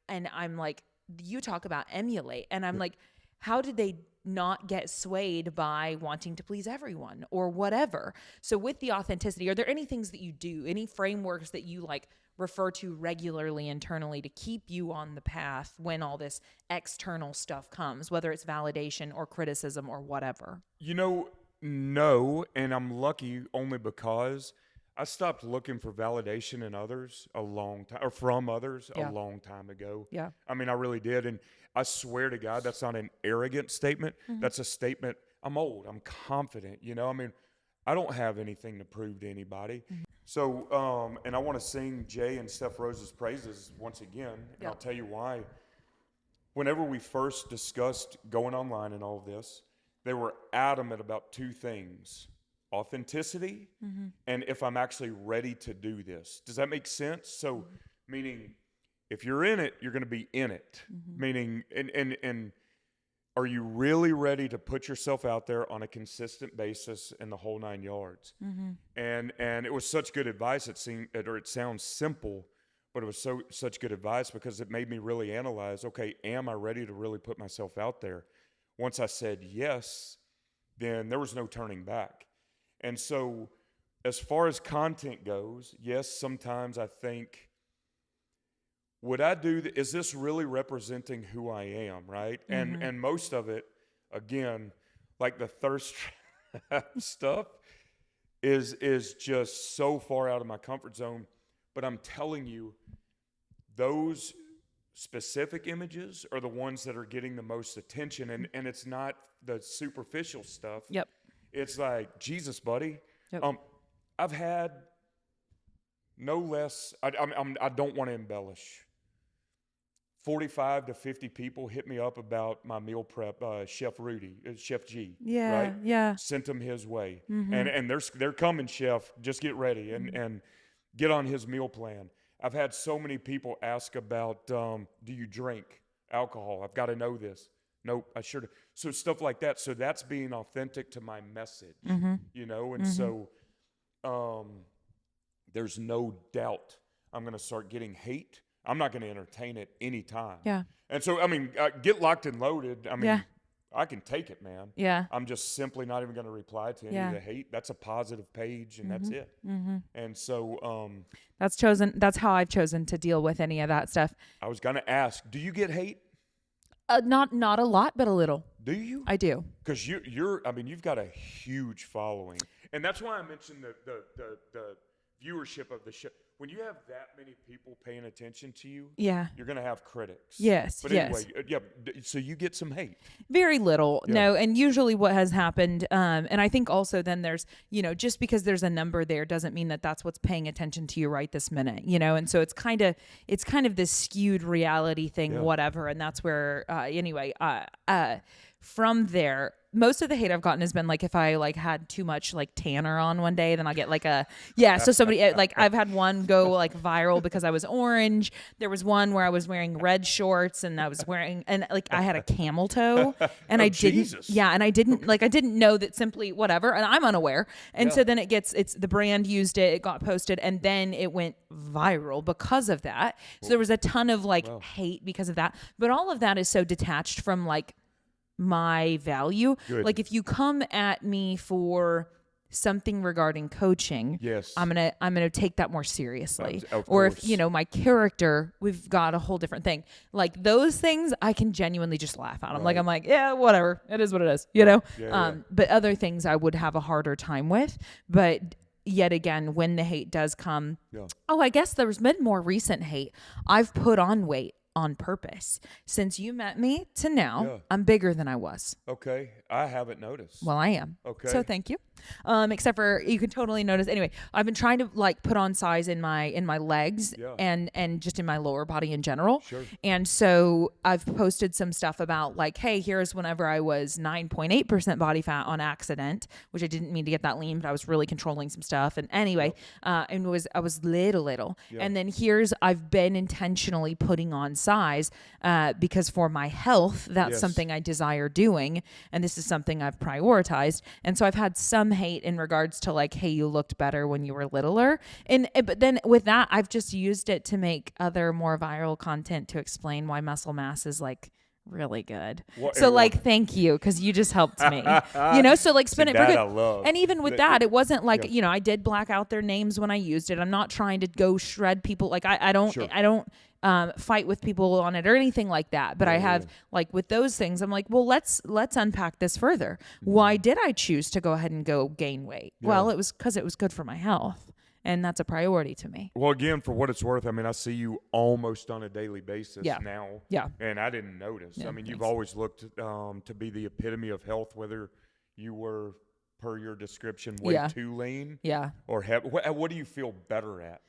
I'm like, you talk about emulate. And I'm like, how did they not get swayed by wanting to please everyone or whatever? So with the authenticity, are there any things that you do, any frameworks that you like refer to regularly internally to keep you on the path when all this external stuff comes, whether it's validation or criticism or whatever? No, and I'm lucky only because I stopped looking for validation in others a long time, or from others Yeah. a long time ago. Yeah. I mean, I really did. And I swear to God, that's not an arrogant statement. Mm-hmm. That's a statement. I'm old. I'm confident. You know, I mean, I don't have anything to prove to anybody. Mm-hmm. So, and I want to sing Jay and Steph Rose's praises once again. And Yeah. I'll tell you why. Whenever we first discussed going online and all of this, they were adamant about two things: authenticity and if I'm actually ready to do this. Does that make sense? So, meaning if you're in it, you're going to be in it. Meaning, and are you really ready to put yourself out there on a consistent basis in the whole 9 yards? And it was such good advice. It sounds simple, but it was such good advice because it made me really analyze, okay, am I ready to really put myself out there? Once I said yes, then there was no turning back. And so as far as content goes, yes, sometimes I think, would I do is this really representing who I am, right? And most of it, again, like the thirst trap stuff is just so far out of my comfort zone. But I'm telling you, those specific images are the ones that are getting the most attention, and it's not the superficial stuff. Yep. It's like, Jesus, buddy. Yep. I've had no less. I don't want to embellish. 45 to 50 people hit me up about my meal prep. Chef Rudy, Chef G. Yeah. Right? Yeah. Sent them his way, and they're coming, Chef. Just get ready and get on his meal plan. I've had so many people ask about, do you drink alcohol? I've got to know this. Nope, I sure do. So stuff like that. So that's being authentic to my message, you know? And so there's no doubt I'm going to start getting hate. I'm not going to entertain it anytime. Yeah. And so, I mean, get locked and loaded. I mean, Yeah. I can take it, man. Yeah. I'm just simply not even going to reply to any of the hate. That's a positive page, and that's it. And so That's how I've chosen to deal with any of that stuff. I was going to ask, do you get hate? Not a lot, but a little. Do you? I do. Because you've got a huge following, and that's why I mentioned the viewership of the show. When you have that many people paying attention to you, Yeah. you're going to have critics. Yes. But yes. anyway, so you get some hate. Very little. Yeah. No. And usually what has happened, and I think also then there's, just because there's a number there doesn't mean that that's what's paying attention to you right this minute, and so it's kind of this skewed reality thing, whatever. And that's where, from there, most of the hate I've gotten has been like if I like had too much like tanner on one day, then I'll get like so somebody like I've had one go like viral because I was orange. There was one where I was wearing red shorts and I was wearing and like I had a camel toe and I didn't I didn't know that simply whatever, and I'm unaware. And so then it's the brand used it got posted, and then it went viral because of that. So there was a ton of like hate because of that. But all of that is so detached from like my value. Good. Like if you come at me for something regarding coaching, yes, I'm gonna take that more seriously. Of or course. if my character, we've got a whole different thing. Like those things I can genuinely just laugh at. I'm like, yeah, whatever. It is what it is, Yeah. But other things I would have a harder time with. But yet again, when the hate does come, I guess there's been more recent hate. I've put on weight on purpose. Since you met me to now, I'm bigger than I was. Okay. I haven't noticed. Well, I am. Okay. So thank you. Except for you can totally notice. Anyway, I've been trying to like put on size in my legs and just in my lower body in general. Sure. And so I've posted some stuff about like, hey, here's whenever I was 9.8% body fat on accident, which I didn't mean to get that lean, but I was really controlling some stuff. And anyway, I was little. Yeah. And then I've been intentionally putting on size because for my health, that's something I desire doing. And this is something I've prioritized. And so I've had some hate in regards to like, hey, you looked better when you were littler. But then with that, I've just used it to make other more viral content to explain why muscle mass is like really good. Thank you, because you just helped me. So like spin it for good. I love. And even with that, it wasn't like I did black out their names when I used it. I'm not trying to go shred people. Like I don't fight with people on it or anything like that. But I have like with those things, I'm like, well, let's unpack this further. Why did I choose to go ahead and go gain weight? Well, it was because it was good for my health. And that's a priority to me. Well, again, for what it's worth, I mean, I see you almost on a daily basis now. Yeah. And I didn't notice. Yeah, I mean, you've thanks. always looked to be the epitome of health, whether you were, per your description, way too lean. Yeah. Or what do you feel better at?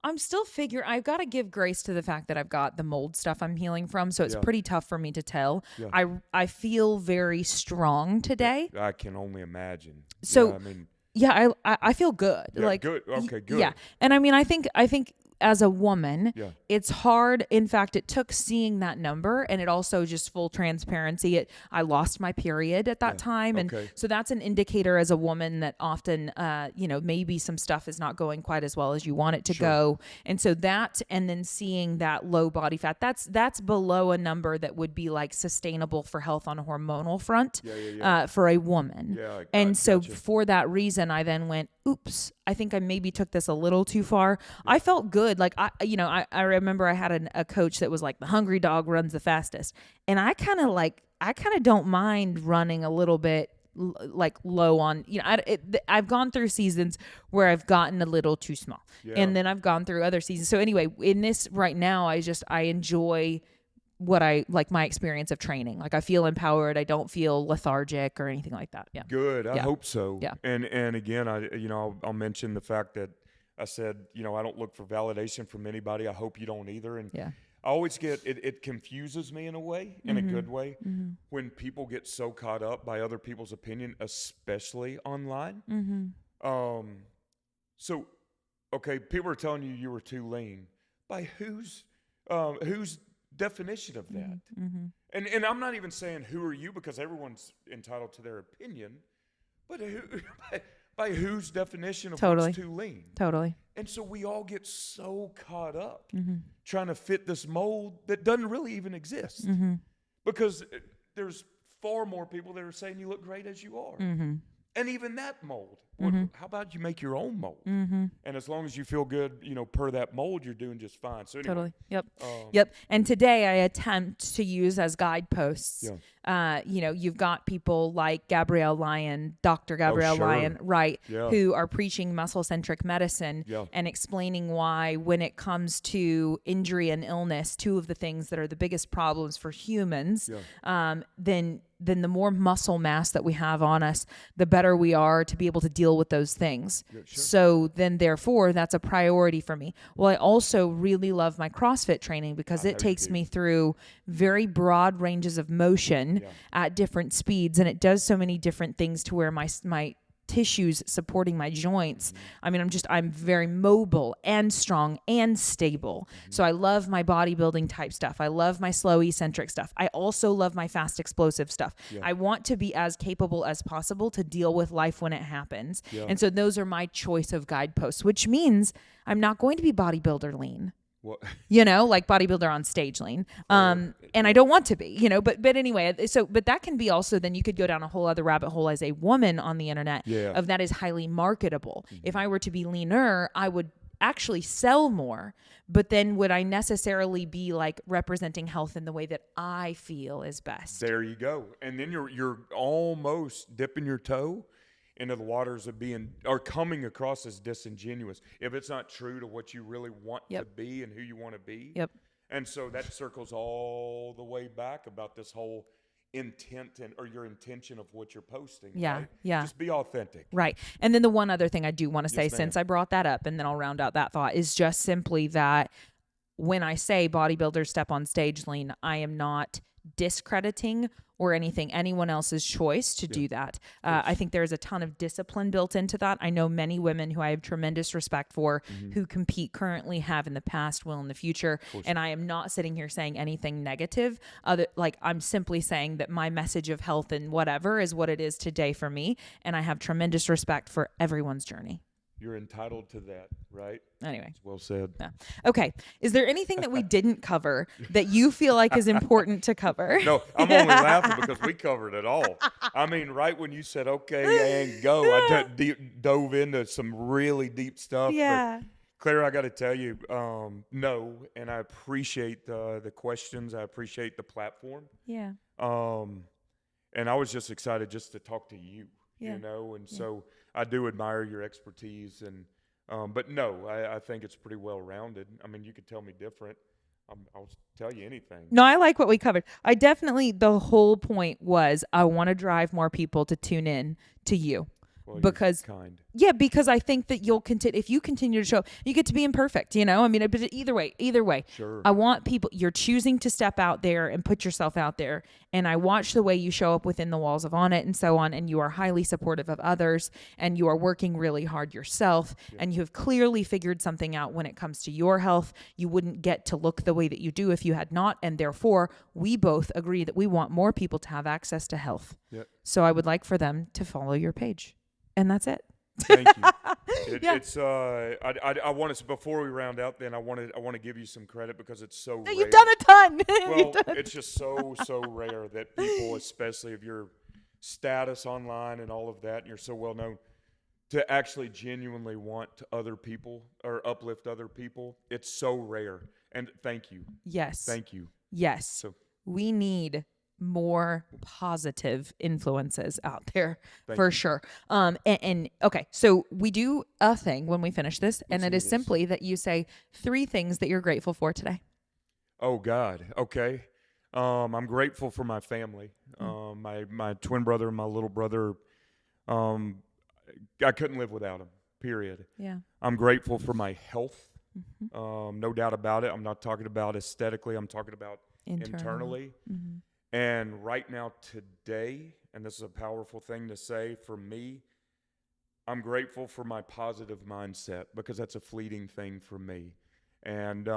I'm still I've got to give grace to the fact that I've got the mold stuff I'm healing from. So it's pretty tough for me to tell. Yeah. I feel very strong today. I can only imagine. So I mean, I feel good. yeah, like good. Okay, good. Yeah. And I mean, I think as a woman, Yeah. it's hard. In fact, it took seeing that number, and it also just full transparency. I lost my period at that time. And so that's an indicator as a woman that often, maybe some stuff is not going quite as well as you want it to go. And so and then seeing that low body fat, that's below a number that would be like sustainable for health on a hormonal front for a woman. Yeah, and so gotcha. for that reason, I then went, oops, I think I maybe took this a little too far. I felt good. Like, I remember I had a coach that was like, the hungry dog runs the fastest. And I kind of don't mind running a little bit like low on, I've gone through seasons where I've gotten a little too small. And then I've gone through other seasons. So anyway, in this right now, I enjoy what I like, my experience of training. Like, I feel empowered. I don't feel lethargic or anything like that. Yeah. Good. I hope so. Yeah. And again, I'll mention the fact that I said, I don't look for validation from anybody. I hope you don't either. And I always get it confuses me in a way, in a good way, when people get so caught up by other people's opinion, especially online. So, okay, people are telling you were too lean. By whose definition of that? And I'm not even saying who are you, because everyone's entitled to their opinion, but by whose definition of what's too lean? Totally. And so we all get so caught up trying to fit this mold that doesn't really even exist, because there's far more people that are saying you look great as you are. And even that mold, how about you make your own mold? And as long as you feel good, per that mold, you're doing just fine. So anyway, totally. Yep. And today I attempt to use as guideposts. You've got people like Gabrielle Lyon, Dr. Gabrielle Lyon, right, who are preaching muscle-centric medicine and explaining why, when it comes to injury and illness, two of the things that are the biggest problems for humans, then the more muscle mass that we have on us, the better we are to be able to deal with those things. So then, therefore, that's a priority for me. Well, I also really love my CrossFit training, because it takes me through very broad ranges of motion at different speeds, and it does so many different things to where my tissues supporting my joints. I mean, I'm very mobile and strong and stable. So I love my bodybuilding type stuff. I love my slow eccentric stuff. I also love my fast explosive stuff. I want to be as capable as possible to deal with life when it happens. And so those are my choice of guideposts, which means I'm not going to be bodybuilder lean. Like bodybuilder on stage lean. And I don't want to be, but anyway, but that can be also, then you could go down a whole other rabbit hole as a woman on the internet of that is highly marketable. If I were to be leaner, I would actually sell more, but then would I necessarily be like representing health in the way that I feel is best? There you go. And then you're almost dipping your toe into the waters of coming across as disingenuous if it's not true to what you really want to be and who you want to be. And so that circles all the way back about this whole intent or your intention of what you're posting. Right? Just be authentic. Right. And then the one other thing I do want to say, since I brought that up, and then I'll round out that thought, is just simply that when I say bodybuilders step on stage lean, I am not discrediting or anyone else's choice to do that. I think there's a ton of discipline built into that. I know many women who I have tremendous respect for who compete currently, have in the past, will in the future. And I am not sitting here saying anything negative. I'm simply saying that my message of health and whatever is what it is today for me. And I have tremendous respect for everyone's journey. You're entitled to that, right? Anyway. That's well said. Yeah. Okay. Is there anything that we didn't cover that you feel like is important to cover? No, I'm only laughing because we covered it all. I mean, right when you said, okay, and go, I dove into some really deep stuff. Yeah. But Claire, I got to tell you, no, and I appreciate the questions. I appreciate the platform. Yeah. And I was just excited just to talk to you, and so I do admire your expertise, and But no, I think it's pretty well rounded. I mean, you could tell me different. I'll tell you anything. No, I like what we covered. The whole point was I want to drive more people to tune in to you. Well, Because you're kind. yeah, because I think that you'll continue, if you continue to show, you get to be imperfect, you know? I mean, but either way, Sure. I want people, you're choosing to step out there and put yourself out there. And I watch the way you show up within the walls of On It and so on. And you are highly supportive of others and you are working really hard yourself. Yeah. And you have clearly figured something out when it comes to your health. You wouldn't get to look the way that you do if you had not. And therefore, we both agree that we want more people to have access to health. Yep. So I would like for them to follow your page. And that's it. Thank you. Yeah. It's I want to, before we round out, then I want to give you some credit because it's so rare. You've done a ton. Well, it's just so rare that people, especially of your status online and all of that, and you're so well known, to actually genuinely want other people or uplift other people. It's so rare. And thank you. Yes. Thank you. Yes. So we need more positive influences out there for sure. And okay, so we do a thing when we finish this, and it is simply that you say 3 things that you're grateful for today. Oh God. Okay. I'm grateful for my family. My twin brother and my little brother. I couldn't live without them. Period. Yeah. I'm grateful for my health. No doubt about it. I'm not talking about aesthetically. I'm talking about internally. Mm-hmm. And right now, today, and this is a powerful thing to say for me, I'm grateful for my positive mindset because that's a fleeting thing for me. And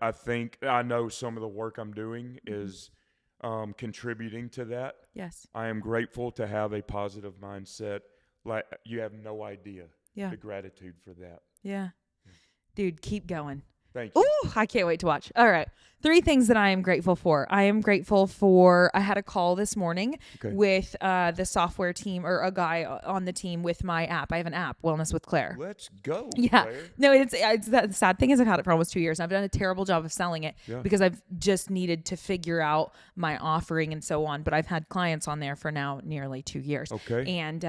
I think I know some of the work I'm doing is contributing to that. Yes. I am grateful to have a positive mindset. Like, you have no idea the gratitude for that. Yeah. Dude, keep going. Thank you. Ooh, I can't wait to watch. All right. 3 things that I am grateful for. I am grateful for, I had a call this morning with the software team, or a guy on the team with my app. I have an app, Wellness with Claire. Let's go, Yeah. Claire. No, it's the sad thing is I've had it for almost 2 years. And I've done a terrible job of selling it because I've just needed to figure out my offering and so on. But I've had clients on there for now nearly 2 years. Okay. And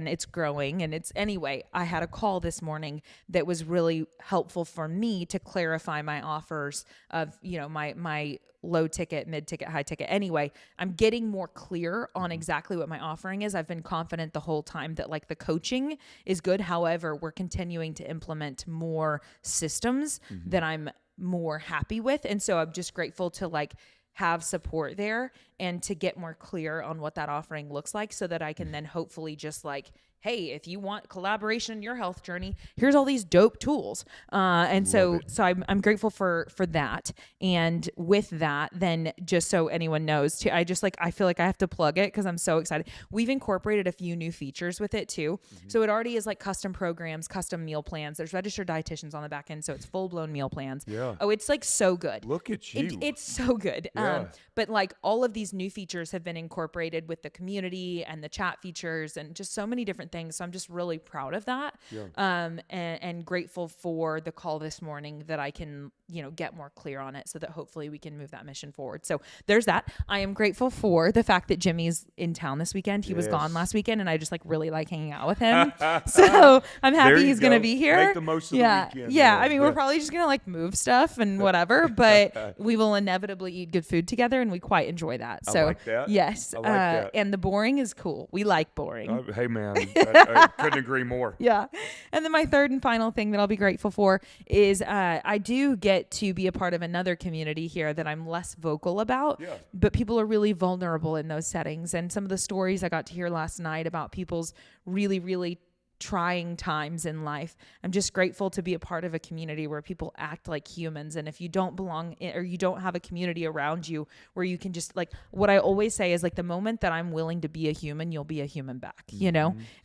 it's growing. And anyway, I had a call this morning that was really helpful for me to clarify my offers of, my low ticket, mid ticket, high ticket. Anyway, I'm getting more clear on exactly what my offering is. I've been confident the whole time that like the coaching is good. However, we're continuing to implement more systems that I'm more happy with. And so I'm just grateful to like have support there and to get more clear on what that offering looks like so that I can then hopefully just like, hey, if you want collaboration in your health journey, here's all these dope tools. So I'm grateful for that. And with that, then just so anyone knows too, I feel like I have to plug it because I'm so excited. We've incorporated a few new features with it too. So it already is like custom programs, custom meal plans. There's registered dietitians on the back end. So it's full blown meal plans. Yeah. Oh, it's like so good. Look at you. It's so good. Yeah. But like all of these new features have been incorporated with the community and the chat features and just so many different things. So I'm just really proud of that. Yeah. And grateful for the call this morning that I can, get more clear on it so that hopefully we can move that mission forward. So there's that. I am grateful for the fact that Jimmy's in town this weekend. He was gone last weekend and I just like really like hanging out with him. So I'm happy he's going to be here. Make the most of the weekend. Yeah. I mean, we're probably just going to like move stuff and whatever, but we will inevitably eat good food together and we quite enjoy that. So I like that. yes. I like that. And the boring is cool. We like boring. Hey man, I couldn't agree more. Yeah. And then my third and final thing that I'll be grateful for is I do get to be a part of another community here that I'm less vocal about, but people are really vulnerable in those settings. And some of the stories I got to hear last night about people's really, really trying times in life. I'm just grateful to be a part of a community where people act like humans. And if you don't belong or you don't have a community around you where you can just like, what I always say is like the moment that I'm willing to be a human, you'll be a human back,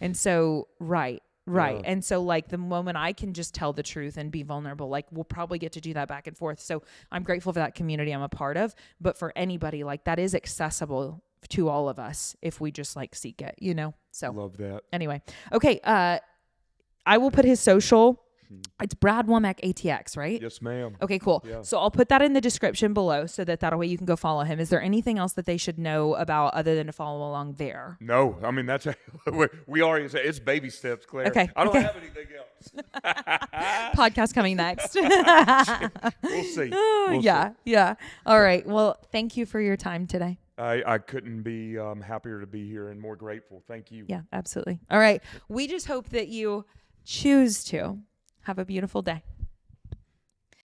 And so, right. Yeah. And so like the moment I can just tell the truth and be vulnerable, like we'll probably get to do that back and forth. So I'm grateful for that community I'm a part of, but for anybody like that is accessible to all of us if we just like seek it, So love that. Anyway. Okay. I will put his social It's Brad Womack ATX, right? Yes, ma'am. Okay, cool. Yeah. So I'll put that in the description below so that way you can go follow him. Is there anything else that they should know about other than to follow along there? No, I mean, that's we already said it's baby steps, Claire. Okay, I don't okay. have anything else. Podcast coming next. We'll see. We'll Yeah, yeah. All right. Well, thank you for your time today. I couldn't be happier to be here and more grateful. Thank you. Yeah, absolutely. All right. We just hope that you choose to have a beautiful day.